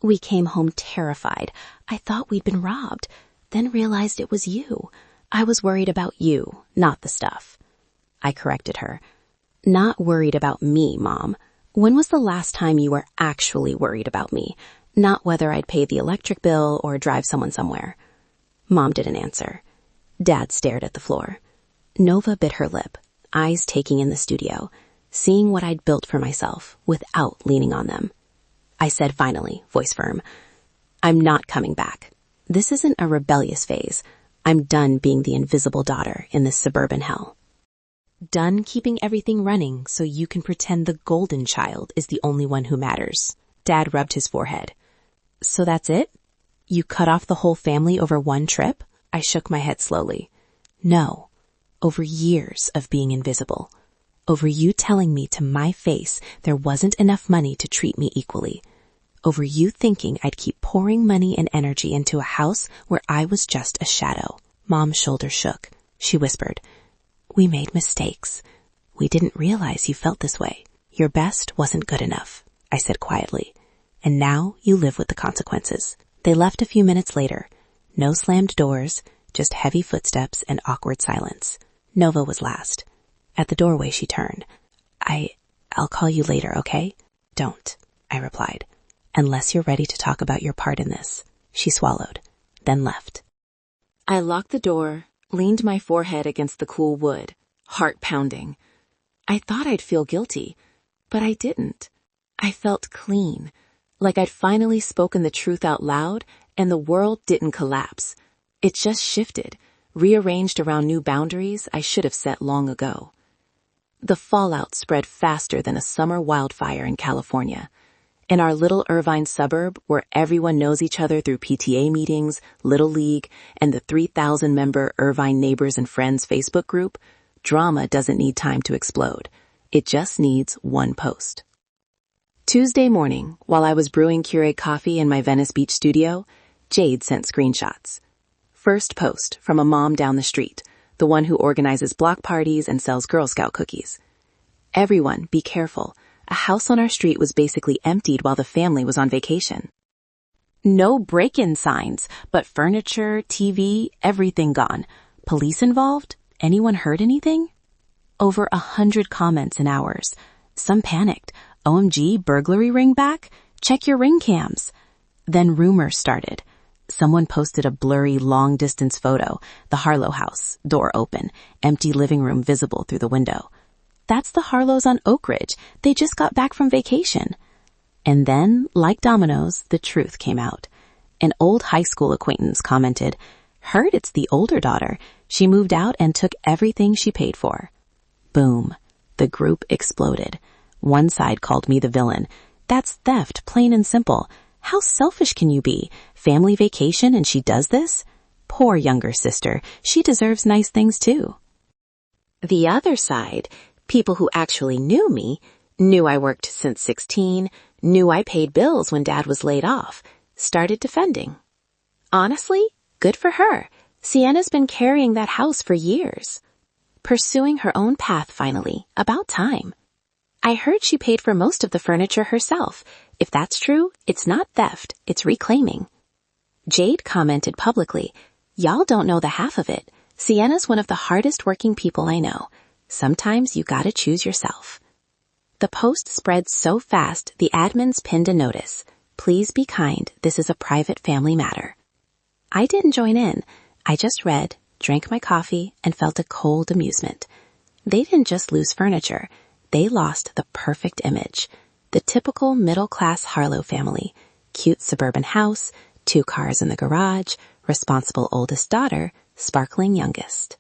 We came home terrified. I thought we'd been robbed, then realized it was you. I was worried about you, not the stuff. I corrected her. Not worried about me, Mom. When was the last time you were actually worried about me? Not whether I'd pay the electric bill or drive someone somewhere. Mom didn't answer. Dad stared at the floor. Nova bit her lip, eyes taking in the studio, seeing what I'd built for myself without leaning on them. I said finally, voice firm, I'm not coming back. This isn't a rebellious phase. I'm done being the invisible daughter in this suburban hell. Done keeping everything running so you can pretend the golden child is the only one who matters. Dad rubbed his forehead. So that's it? You cut off the whole family over one trip? I shook my head slowly. No. Over years of being invisible. Over you telling me to my face there wasn't enough money to treat me equally. Over you thinking I'd keep pouring money and energy into a house where I was just a shadow. Mom's shoulders shook. She whispered, We made mistakes. We didn't realize you felt this way. Your best wasn't good enough, I said quietly. And now you live with the consequences. They left a few minutes later. No slammed doors, just heavy footsteps and awkward silence. Nova was last. At the doorway she turned. I'll call you later, okay? Don't, I replied. Unless you're ready to talk about your part in this. She swallowed, then left. I locked the door, leaned my forehead against the cool wood, heart pounding. I thought I'd feel guilty, but I didn't. I felt clean, like I'd finally spoken the truth out loud and the world didn't collapse. It just shifted, rearranged around new boundaries I should have set long ago. The fallout spread faster than a summer wildfire in California. In our little Irvine suburb, where everyone knows each other through PTA meetings, Little League, and the 3,000-member Irvine Neighbors and Friends Facebook group, drama doesn't need time to explode. It just needs one post. Tuesday morning, while I was brewing Keurig coffee in my Venice Beach studio, Jade sent screenshots. First post from a mom down the street, the one who organizes block parties and sells Girl Scout cookies. Everyone, be careful. A house on our street was basically emptied while the family was on vacation. No break-in signs, but furniture, TV, everything gone. Police involved? Anyone heard anything? Over 100 comments in hours. Some panicked. OMG, burglary ring back? Check your ring cams. Then rumors started. Someone posted a blurry, long-distance photo, the Harlow house, door open, empty living room visible through the window. That's the Harlows on Oak Ridge. They just got back from vacation. And then, like dominoes, the truth came out. An old high school acquaintance commented, "Heard it's the older daughter. She moved out and took everything she paid for." Boom. The group exploded. One side called me the villain. That's theft, plain and simple. How selfish can you be? Family vacation and she does this? Poor younger sister. She deserves nice things too. The other side, people who actually knew me, knew I worked since 16, knew I paid bills when Dad was laid off, started defending. Honestly, good for her. Sienna's been carrying that house for years. Pursuing her own path finally, about time. I heard she paid for most of the furniture herself. If that's true, it's not theft, it's reclaiming. Jade commented publicly, "Y'all don't know the half of it. Sienna's one of the hardest working people I know. Sometimes you gotta choose yourself." The post spread so fast, the admins pinned a notice. "Please be kind, this is a private family matter." I didn't join in. I just read, drank my coffee, and felt a cold amusement. They didn't just lose furniture. They lost the perfect image. The typical middle-class Harlow family. Cute suburban house, 2 cars in the garage, responsible oldest daughter, sparkling youngest.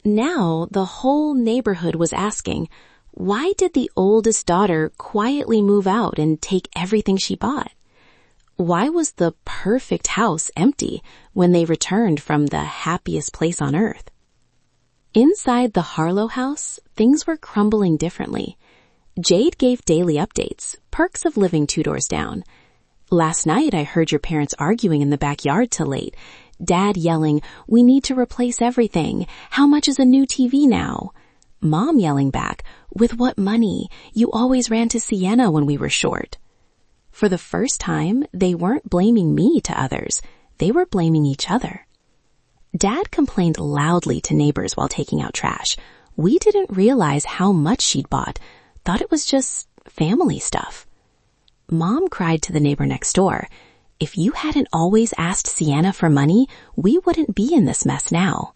Now the whole neighborhood was asking, why did the oldest daughter quietly move out and take everything she bought? Why was the perfect house empty when they returned from the happiest place on earth? Inside the Harlow house, things were crumbling differently. Jade gave daily updates, perks of living 2 doors down. "Last night I heard your parents arguing in the backyard till late. Dad yelling, 'We need to replace everything. How much is a new TV now?' Mom yelling back, 'With what money? You always ran to Sienna when we were short.' For the first time, they weren't blaming me to others. They were blaming each other. Dad complained loudly to neighbors while taking out trash. We didn't realize how much she'd bought. Thought it was just family stuff. Mom cried to the neighbor next door, "If you hadn't always asked Sienna for money, we wouldn't be in this mess now."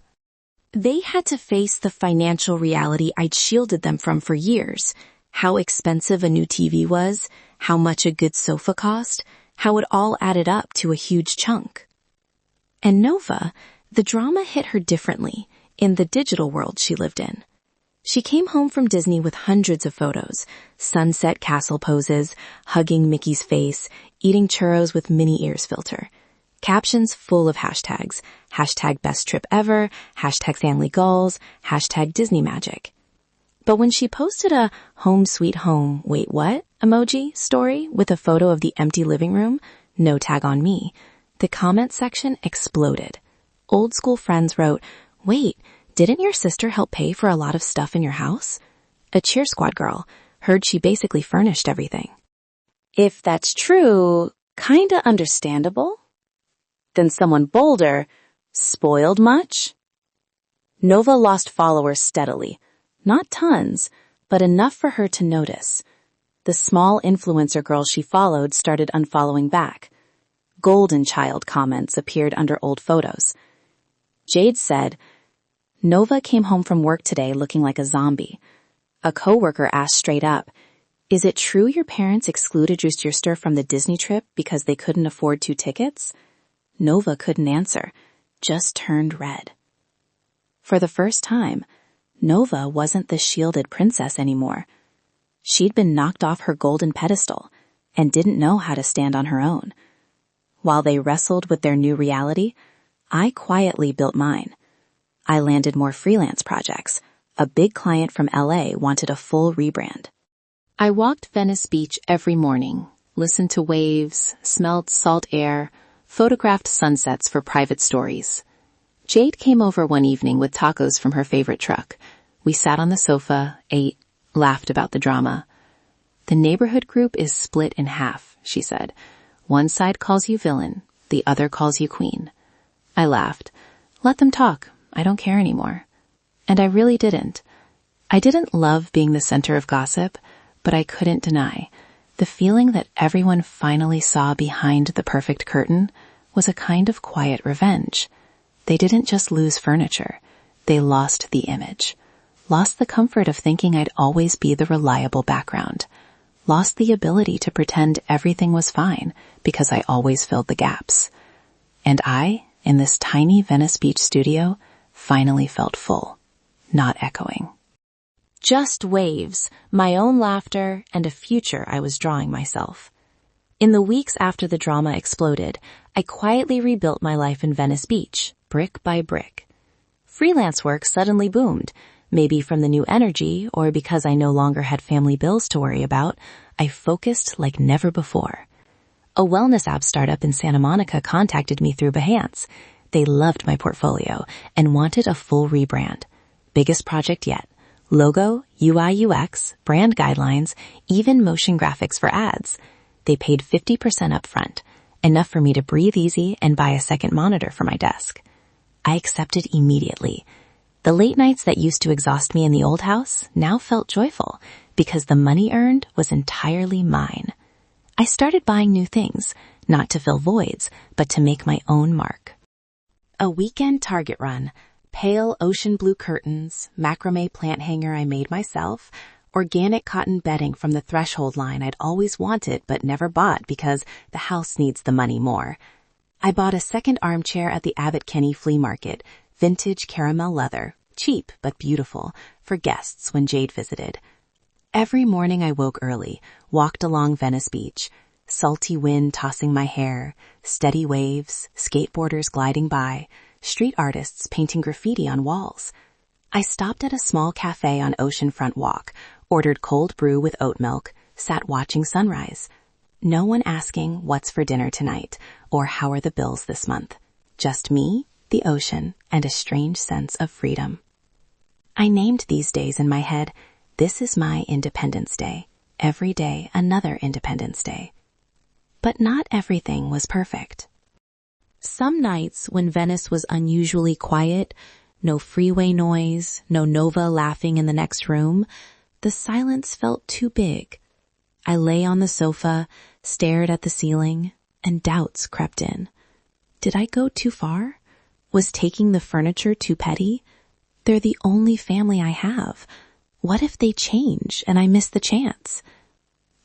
They had to face the financial reality I'd shielded them from for years. How expensive a new TV was, how much a good sofa cost, how it all added up to a huge chunk. And Nova, the drama hit her differently in the digital world she lived in. She came home from Disney with hundreds of photos, sunset castle poses, hugging Mickey's face, eating churros with Minnie Ears filter. Captions full of hashtags. Hashtag best trip ever, hashtag family goals, hashtag Disney magic. But when she posted a home sweet home, wait what emoji story with a photo of the empty living room, no tag on me, the comment section exploded. Old school friends wrote, "Wait, didn't your sister help pay for a lot of stuff in your house?" A cheer squad girl heard she basically furnished everything. If that's true, kinda understandable. Then someone bolder, spoiled much? Nova lost followers steadily. Not tons, but enough for her to notice. The small influencer girls she followed started unfollowing back. Golden child comments appeared under old photos. Jade said, "Nova came home from work today looking like a zombie." A coworker asked straight up, "Is it true your parents excluded your sister from the Disney trip because they couldn't afford 2 tickets? Nova couldn't answer, just turned red. For the first time, Nova wasn't the shielded princess anymore. She'd been knocked off her golden pedestal and didn't know how to stand on her own. While they wrestled with their new reality, I quietly built mine. I landed more freelance projects. A big client from LA wanted a full rebrand. I walked Venice Beach every morning, listened to waves, smelled salt air, photographed sunsets for private stories. Jade came over one evening with tacos from her favorite truck. We sat on the sofa, ate, laughed about the drama. The neighborhood group is split in half, she said. One side calls you villain, the other calls you queen. I laughed. Let them talk. I don't care anymore. And I really didn't. I didn't love being the center of gossip, but I couldn't deny the feeling that everyone finally saw behind the perfect curtain was a kind of quiet revenge. They didn't just lose furniture. They lost the image. Lost the comfort of thinking I'd always be the reliable background. Lost the ability to pretend everything was fine because I always filled the gaps. And I, in this tiny Venice Beach studio, finally felt full, not echoing. Just waves, my own laughter, and a future I was drawing myself. In the weeks after the drama exploded, I quietly rebuilt my life in Venice Beach, brick by brick. Freelance work suddenly boomed. Maybe from the new energy, or because I no longer had family bills to worry about, I focused like never before. A wellness app startup in Santa Monica contacted me through Behance. They loved my portfolio and wanted a full rebrand. Biggest project yet. Logo, UI UX, brand guidelines, even motion graphics for ads. They paid 50% upfront, enough for me to breathe easy and buy a second monitor for my desk. I accepted immediately. The late nights that used to exhaust me in the old house now felt joyful because the money earned was entirely mine. I started buying new things, not to fill voids, but to make my own mark. A weekend Target run, pale ocean blue curtains, macrame plant hanger I made myself, organic cotton bedding from the Threshold line I'd always wanted but never bought because the house needs the money more. I bought a second armchair at the Abbott Kinney flea market, vintage caramel leather, cheap but beautiful, for guests when Jade visited. Every morning I woke early, walked along Venice Beach, salty wind tossing my hair, steady waves, skateboarders gliding by, street artists painting graffiti on walls. I stopped at a small cafe on Oceanfront Walk, ordered cold brew with oat milk, sat watching sunrise. No one asking what's for dinner tonight or how are the bills this month. Just me, the ocean, and a strange sense of freedom. I named these days in my head, this is my Independence Day. Every day another Independence Day. But not everything was perfect. Some nights when Venice was unusually quiet, no freeway noise, no Nova laughing in the next room, the silence felt too big. I lay on the sofa, stared at the ceiling, and doubts crept in. Did I go too far? Was taking the furniture too petty? They're the only family I have. What if they change and I miss the chance?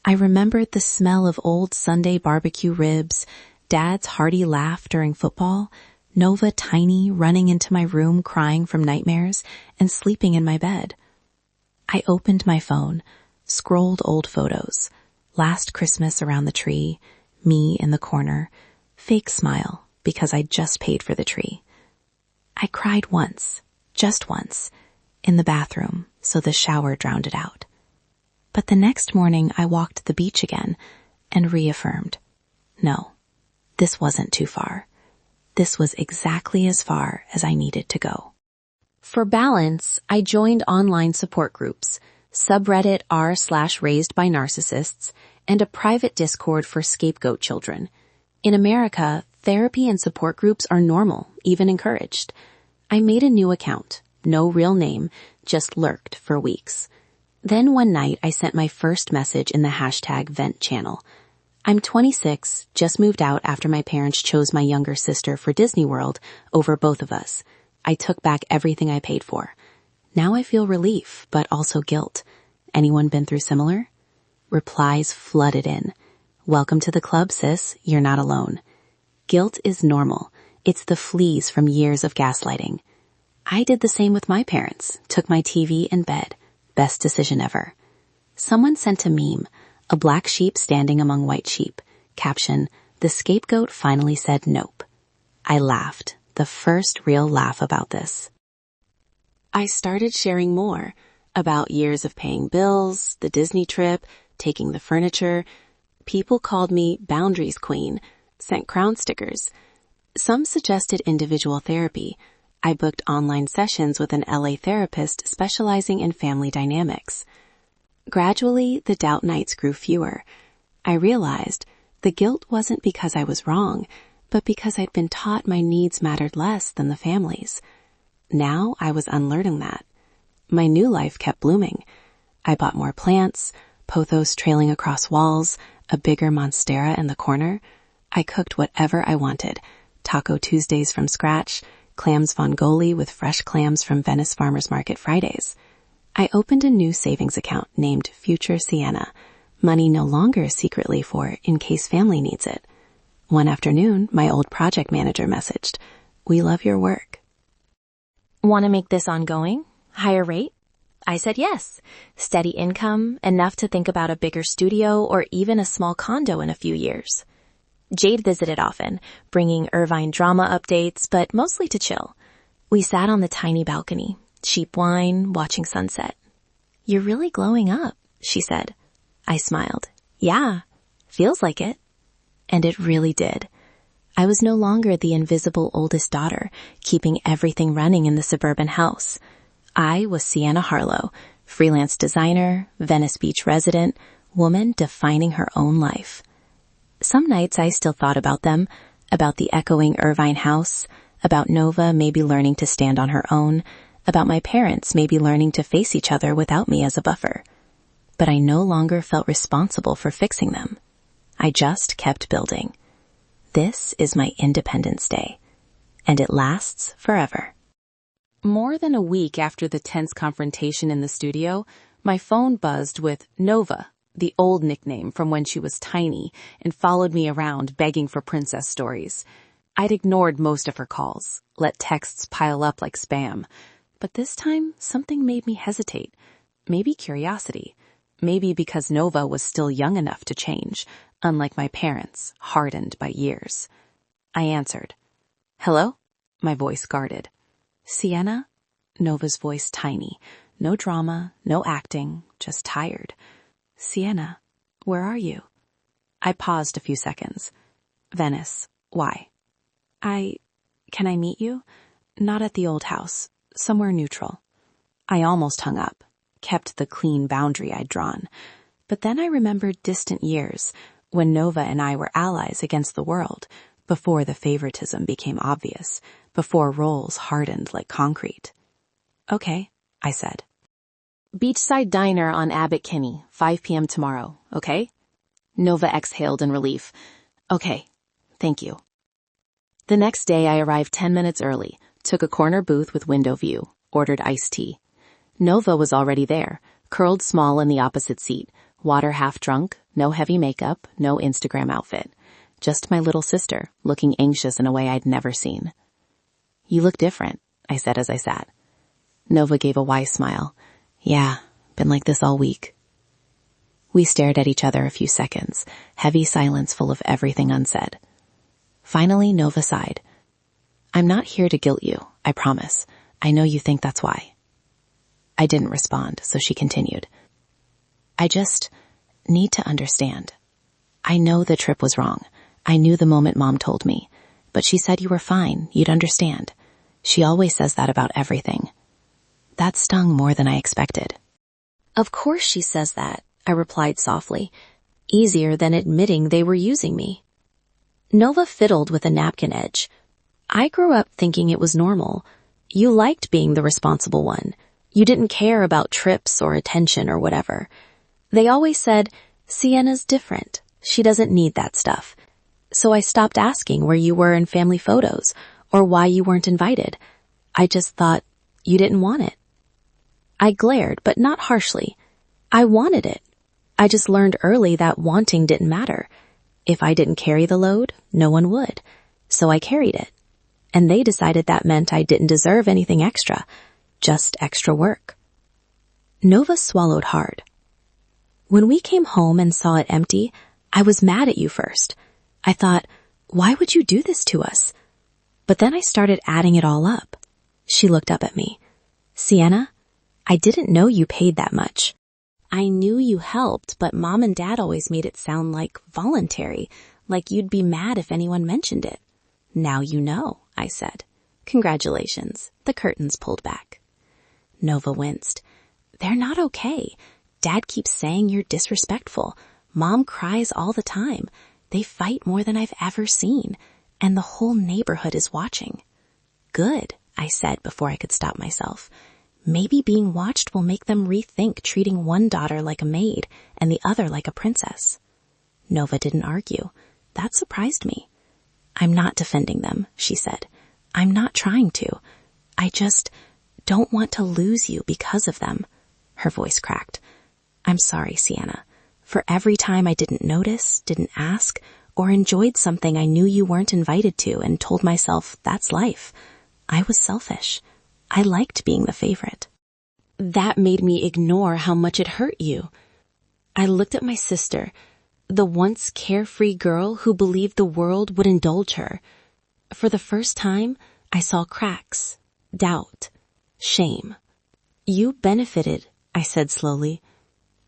I remembered the smell of old Sunday barbecue ribs, Dad's hearty laugh during football, Nova tiny running into my room crying from nightmares, and sleeping in my bed. I opened my phone, scrolled old photos. Last Christmas around the tree, me in the corner, fake smile because I'd just paid for the tree. I cried once, just once, in the bathroom so the shower drowned it out. But the next morning I walked the beach again and reaffirmed, no, this wasn't too far. This was exactly as far as I needed to go. For balance, I joined online support groups, subreddit r/raised by narcissists, and a private Discord for scapegoat children. In America, therapy and support groups are normal, even encouraged. I made a new account, no real name, just lurked for weeks. Then one night I sent my first message in the #vent channel. I'm 26, just moved out after my parents chose my younger sister for Disney World over both of us. I took back everything I paid for. Now I feel relief, but also guilt. Anyone been through similar? Replies flooded in. Welcome to the club, sis. You're not alone. Guilt is normal. It's the fleas from years of gaslighting. I did the same with my parents, took my TV in bed. Best decision ever. Someone sent a meme, a black sheep standing among white sheep. Caption, the scapegoat finally said nope. I laughed, the first real laugh about this. I started sharing more about years of paying bills, the Disney trip, taking the furniture. People called me Boundaries Queen, sent crown stickers. Some suggested individual therapy. I booked online sessions with an LA therapist specializing in family dynamics. Gradually, the doubt nights grew fewer. I realized the guilt wasn't because I was wrong, but because I'd been taught my needs mattered less than the family's. Now I was unlearning that. My new life kept blooming. I bought more plants, pothos trailing across walls, a bigger monstera in the corner. I cooked whatever I wanted. Taco Tuesdays from scratch, clams vongole with fresh clams from Venice Farmers Market Fridays. I opened a new savings account named Future Sienna. Money no longer secretly for in case family needs it. One afternoon, my old project manager messaged, "We love your work." Want to make this ongoing? Higher rate? I said yes. Steady income, enough to think about a bigger studio or even a small condo in a few years. Jade visited often, bringing Irvine drama updates, but mostly to chill. We sat on the tiny balcony, cheap wine, watching sunset. "You're really glowing up," she said. I smiled. "Yeah, feels like it." And it really did. I was no longer the invisible oldest daughter, keeping everything running in the suburban house. I was Sienna Harlow, freelance designer, Venice Beach resident, woman defining her own life. Some nights I still thought about them, about the echoing Irvine house, about Nova maybe learning to stand on her own, about my parents maybe learning to face each other without me as a buffer. But I no longer felt responsible for fixing them. I just kept building. This is my Independence Day, and it lasts forever. More than a week after the tense confrontation in the studio, my phone buzzed with Nova, the old nickname from when she was tiny, and followed me around begging for princess stories. I'd ignored most of her calls, let texts pile up like spam. But this time, something made me hesitate. Maybe curiosity. Maybe because Nova was still young enough to change, unlike my parents, hardened by years. I answered. "Hello?" My voice guarded. "Sienna?" Nova's voice tiny. No drama, no acting, just tired. "Sienna, where are you?" I paused a few seconds. "Venice. Why?" Can I meet you?" "Not at the old house. Somewhere neutral." I almost hung up, kept the clean boundary I'd drawn. But then I remembered distant years, when Nova and I were allies against the world, before the favoritism became obvious, before roles hardened like concrete. "Okay," I said. "Beachside Diner on Abbot Kinney, 5 p.m. tomorrow, okay?" Nova exhaled in relief. "Okay, thank you." The next day I arrived 10 minutes early, took a corner booth with window view, ordered iced tea. Nova was already there, curled small in the opposite seat, water half drunk, no heavy makeup, no Instagram outfit. Just my little sister, looking anxious in a way I'd never seen. "You look different," I said as I sat. Nova gave a wise smile. "Yeah, been like this all week." We stared at each other a few seconds, heavy silence full of everything unsaid. Finally, Nova sighed. "I'm not here to guilt you, I promise. I know you think that's why." I didn't respond, so she continued. "I just need to understand. I know the trip was wrong. I knew the moment Mom told me. But she said you were fine, you'd understand. She always says that about everything." That stung more than I expected. "Of course she says that," I replied softly. Easier than admitting they were using me. Nova fiddled with a napkin edge. "I grew up thinking it was normal. You liked being the responsible one. You didn't care about trips or attention or whatever. They always said, Sienna's different. She doesn't need that stuff. So I stopped asking where you were in family photos or why you weren't invited. I just thought you didn't want it." I glared, but not harshly. I wanted it. I just learned early that wanting didn't matter. If I didn't carry the load, no one would. So I carried it. and they decided that meant I didn't deserve anything extra, just extra work. Nova swallowed hard. When we came home and saw it empty, I was mad at you first. I thought, why would you do this to us? But then I started adding it all up. She looked up at me. Sienna, I didn't know you paid that much. I knew you helped, but Mom and Dad always made it sound like voluntary, like you'd be mad if anyone mentioned it. Now you know, I said. Congratulations. The curtains pulled back. Nova winced. They're not okay. Dad keeps saying you're disrespectful. Mom cries all the time. They fight more than I've ever seen, and the whole neighborhood is watching. Good, I said before I could stop myself. Maybe being watched will make them rethink treating one daughter like a maid and the other like a princess. Nova didn't argue. That surprised me. I'm not defending them, she said. I'm not trying to. I just don't want to lose you because of them. Her voice cracked. I'm sorry, Sienna. For every time I didn't notice, didn't ask, or enjoyed something I knew you weren't invited to and told myself that's life, I was selfish. I liked being the favorite. That made me ignore how much it hurt you. I looked at my sister, the once carefree girl who believed the world would indulge her. For the first time, I saw cracks, doubt, shame. You benefited, I said slowly.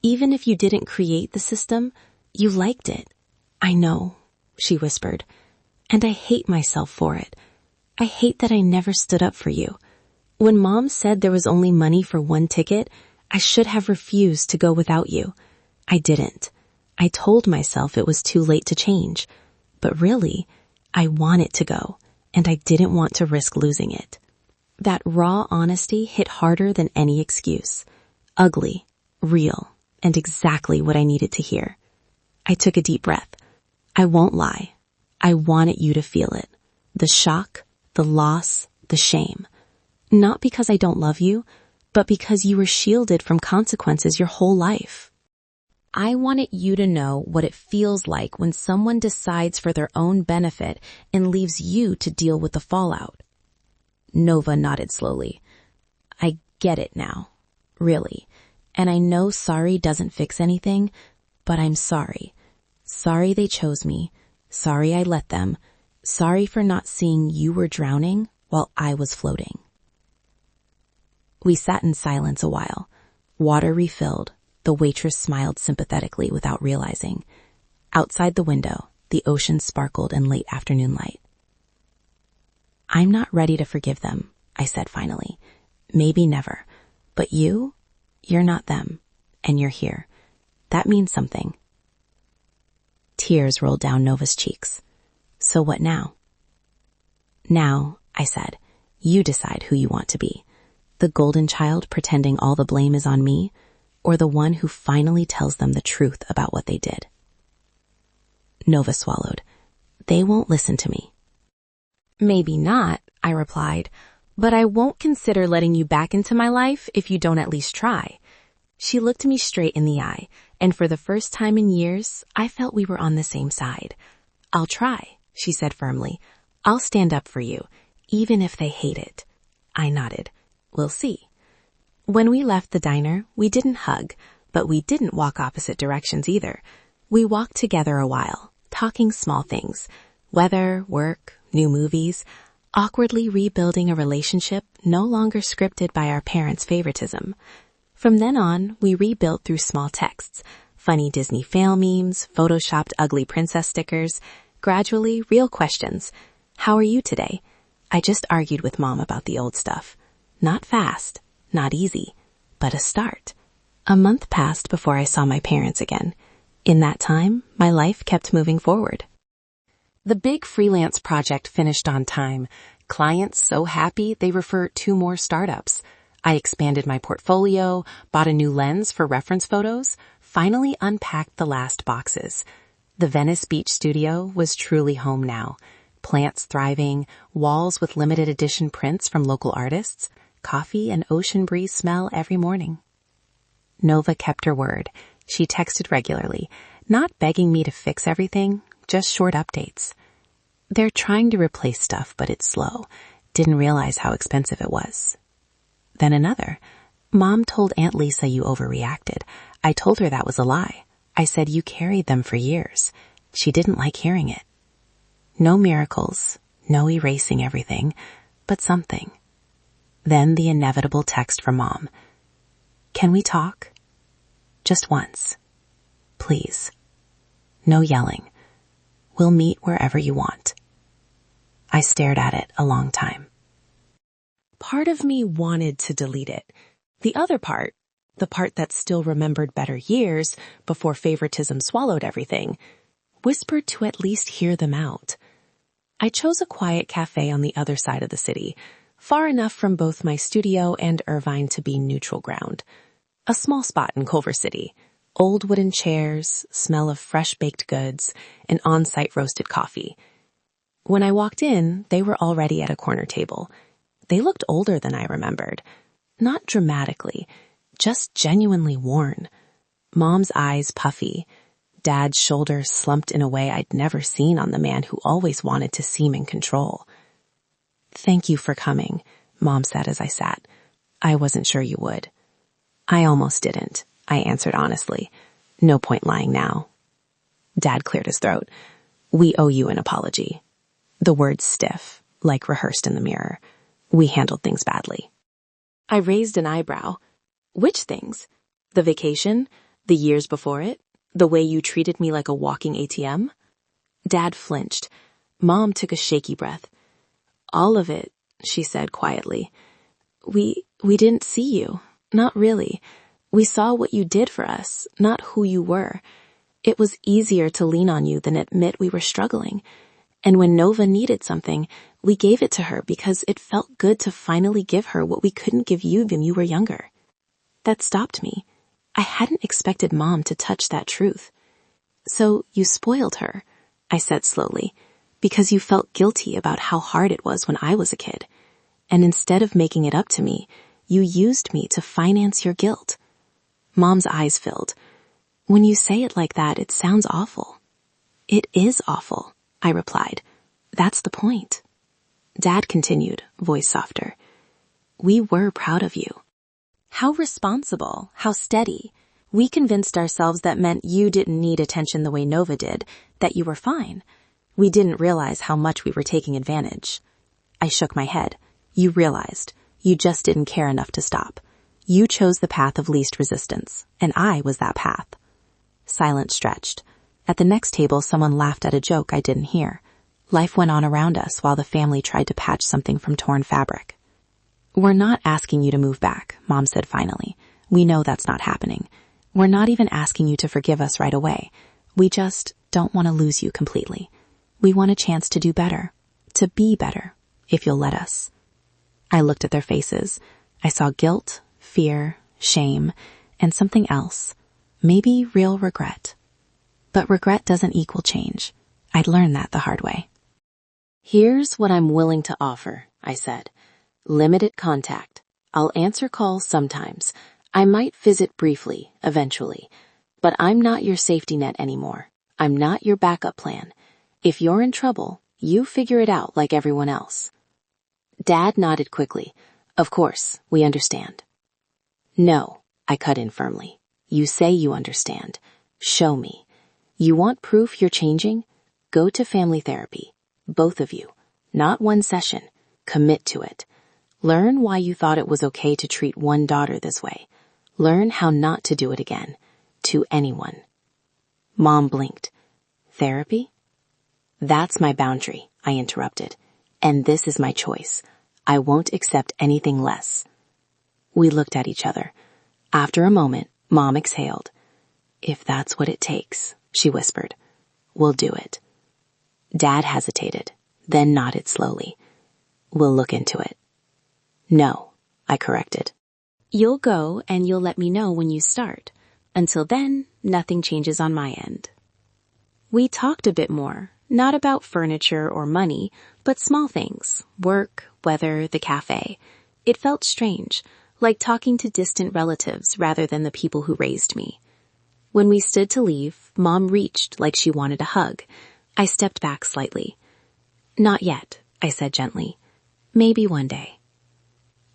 Even if you didn't create the system, you liked it. I know, she whispered, and I hate myself for it. I hate that I never stood up for you. When Mom said there was only money for one ticket, I should have refused to go without you. I didn't. I told myself it was too late to change. But really, I wanted to go, and I didn't want to risk losing it. That raw honesty hit harder than any excuse. Ugly, real, and exactly what I needed to hear. I took a deep breath. I won't lie. I wanted you to feel it. The shock, the loss, the shame. Not because I don't love you, but because you were shielded from consequences your whole life. I wanted you to know what it feels like when someone decides for their own benefit and leaves you to deal with the fallout. Nova nodded slowly. I get it now. Really. And I know sorry doesn't fix anything, but I'm sorry. Sorry they chose me. Sorry I let them. Sorry for not seeing you were drowning while I was floating. We sat in silence a while. Water refilled. The waitress smiled sympathetically without realizing. Outside the window, the ocean sparkled in late afternoon light. I'm not ready to forgive them, I said finally. Maybe never. But you're not them, and you're here. That means something. Tears rolled down Nova's cheeks. So what now? Now, I said, you decide who you want to be. The golden child pretending all the blame is on me, or the one who finally tells them the truth about what they did. Nova swallowed. They won't listen to me. Maybe not, I replied, but I won't consider letting you back into my life if you don't at least try. She looked me straight in the eye, and for the first time in years, I felt we were on the same side. I'll try, she said firmly. I'll stand up for you, even if they hate it. I nodded. We'll see. When we left the diner, we didn't hug, but we didn't walk opposite directions either. We walked together a while, talking small things, weather, work, new movies, awkwardly rebuilding a relationship no longer scripted by our parents' favoritism. From then on, we rebuilt through small texts, funny Disney fail memes, photoshopped ugly princess stickers, gradually real questions. How are you today? I just argued with Mom about the old stuff. Not fast, not easy, but a start. A month passed before I saw my parents again. In that time, my life kept moving forward. The big freelance project finished on time. Clients so happy they refer 2 more startups. I expanded my portfolio, bought a new lens for reference photos, finally unpacked the last boxes. The Venice Beach studio was truly home now. Plants thriving, walls with limited edition prints from local artists, coffee and ocean breeze smell every morning. Nova kept her word. She texted regularly, not begging me to fix everything, just short updates. They're trying to replace stuff, but it's slow. Didn't realize how expensive it was. Then another. Mom told Aunt Lisa you overreacted. I told her that was a lie. I said you carried them for years. She didn't like hearing it. No miracles, no erasing everything, but something. Then the inevitable text from Mom. Can we talk? Just once. Please. No yelling. We'll meet wherever you want. I stared at it a long time. Part of me wanted to delete it. The other part, the part that still remembered better years before favoritism swallowed everything, whispered to at least hear them out. I chose a quiet cafe on the other side of the city, far enough from both my studio and Irvine to be neutral ground. A small spot in Culver City. Old wooden chairs, smell of fresh baked goods, and on-site roasted coffee. When I walked in, they were already at a corner table. They looked older than I remembered. Not dramatically, just genuinely worn. Mom's eyes puffy. Dad's shoulders slumped in a way I'd never seen on the man who always wanted to seem in control. Thank you for coming, Mom said as I sat. I wasn't sure you would. I almost didn't, I answered honestly. No point lying now. Dad cleared his throat. We owe you an apology. The words stiff, like rehearsed in the mirror. We handled things badly. I raised an eyebrow. Which things? The vacation? The years before it? The way you treated me like a walking ATM? Dad flinched. Mom took a shaky breath. All of it, she said quietly. We didn't see you. Not really. We saw what you did for us, not who you were. It was easier to lean on you than admit we were struggling. And when Nova needed something, we gave it to her because it felt good to finally give her what we couldn't give you when you were younger. That stopped me. I hadn't expected Mom to touch that truth. So you spoiled her, I said slowly, because you felt guilty about how hard it was when I was a kid. And instead of making it up to me, you used me to finance your guilt. Mom's eyes filled. When you say it like that, it sounds awful. It is awful, I replied. That's the point. Dad continued, voice softer. We were proud of you. How responsible, how steady. We convinced ourselves that meant you didn't need attention the way Nova did, that you were fine. We didn't realize how much we were taking advantage. I shook my head. You realized. You just didn't care enough to stop. You chose the path of least resistance, and I was that path. Silence stretched. At the next table, someone laughed at a joke I didn't hear. Life went on around us while the family tried to patch something from torn fabric. We're not asking you to move back, Mom said finally. We know that's not happening. We're not even asking you to forgive us right away. We just don't want to lose you completely. We want a chance to do better, to be better, if you'll let us. I looked at their faces. I saw guilt, fear, shame, and something else. Maybe real regret. But regret doesn't equal change. I'd learned that the hard way. Here's what I'm willing to offer, I said. Limited contact. I'll answer calls sometimes. I might visit briefly, eventually. But I'm not your safety net anymore. I'm not your backup plan. If you're in trouble, you figure it out like everyone else. Dad nodded quickly. Of course, we understand. No, I cut in firmly. You say you understand. Show me. You want proof you're changing? Go to family therapy. Both of you. Not one session. Commit to it. Learn why you thought it was okay to treat one daughter this way. Learn how not to do it again. To anyone. Mom blinked. Therapy? That's my boundary, I interrupted. And this is my choice. I won't accept anything less. We looked at each other. After a moment, Mom exhaled. If that's what it takes, she whispered, we'll do it. Dad hesitated, then nodded slowly. We'll look into it. No, I corrected. You'll go and you'll let me know when you start. Until then, nothing changes on my end. We talked a bit more, not about furniture or money, but small things, work, weather, the cafe. It felt strange, like talking to distant relatives rather than the people who raised me. When we stood to leave, Mom reached like she wanted a hug. I stepped back slightly. Not yet, I said gently. Maybe one day.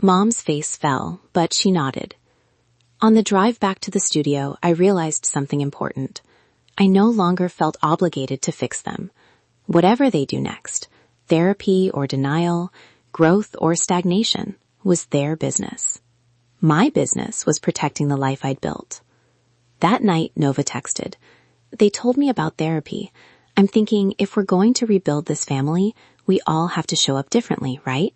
Mom's face fell, but she nodded. On the drive back to the studio, I realized something important. I no longer felt obligated to fix them. Whatever they do next, therapy or denial, growth or stagnation, was their business. My business was protecting the life I'd built. That night, Nova texted. They told me about therapy. I'm thinking if we're going to rebuild this family, we all have to show up differently, right?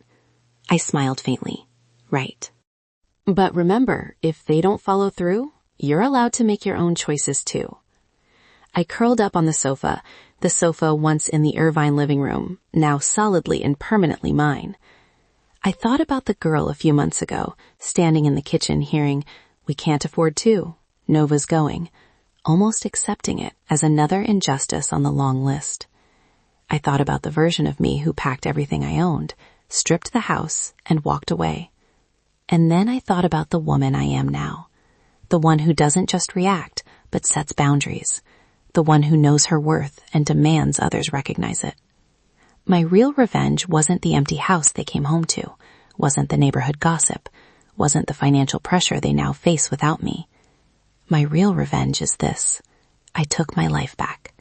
I smiled faintly. Right. But remember, if they don't follow through, you're allowed to make your own choices too. I curled up on the sofa once in the Irvine living room, now solidly and permanently mine. I thought about the girl a few months ago, standing in the kitchen hearing, "We can't afford to. Nova's going," almost accepting it as another injustice on the long list. I thought about the version of me who packed everything I owned, stripped the house, and walked away. And then I thought about the woman I am now. The one who doesn't just react, but sets boundaries. The one who knows her worth and demands others recognize it. My real revenge wasn't the empty house they came home to, wasn't the neighborhood gossip, wasn't the financial pressure they now face without me. My real revenge is this. I took my life back.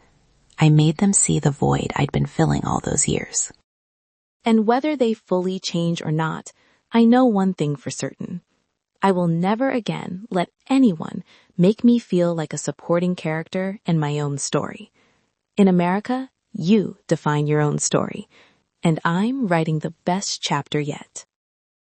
I made them see the void I'd been filling all those years. And whether they fully change or not, I know one thing for certain. I will never again let anyone make me feel like a supporting character in my own story. In America, you define your own story, and I'm writing the best chapter yet.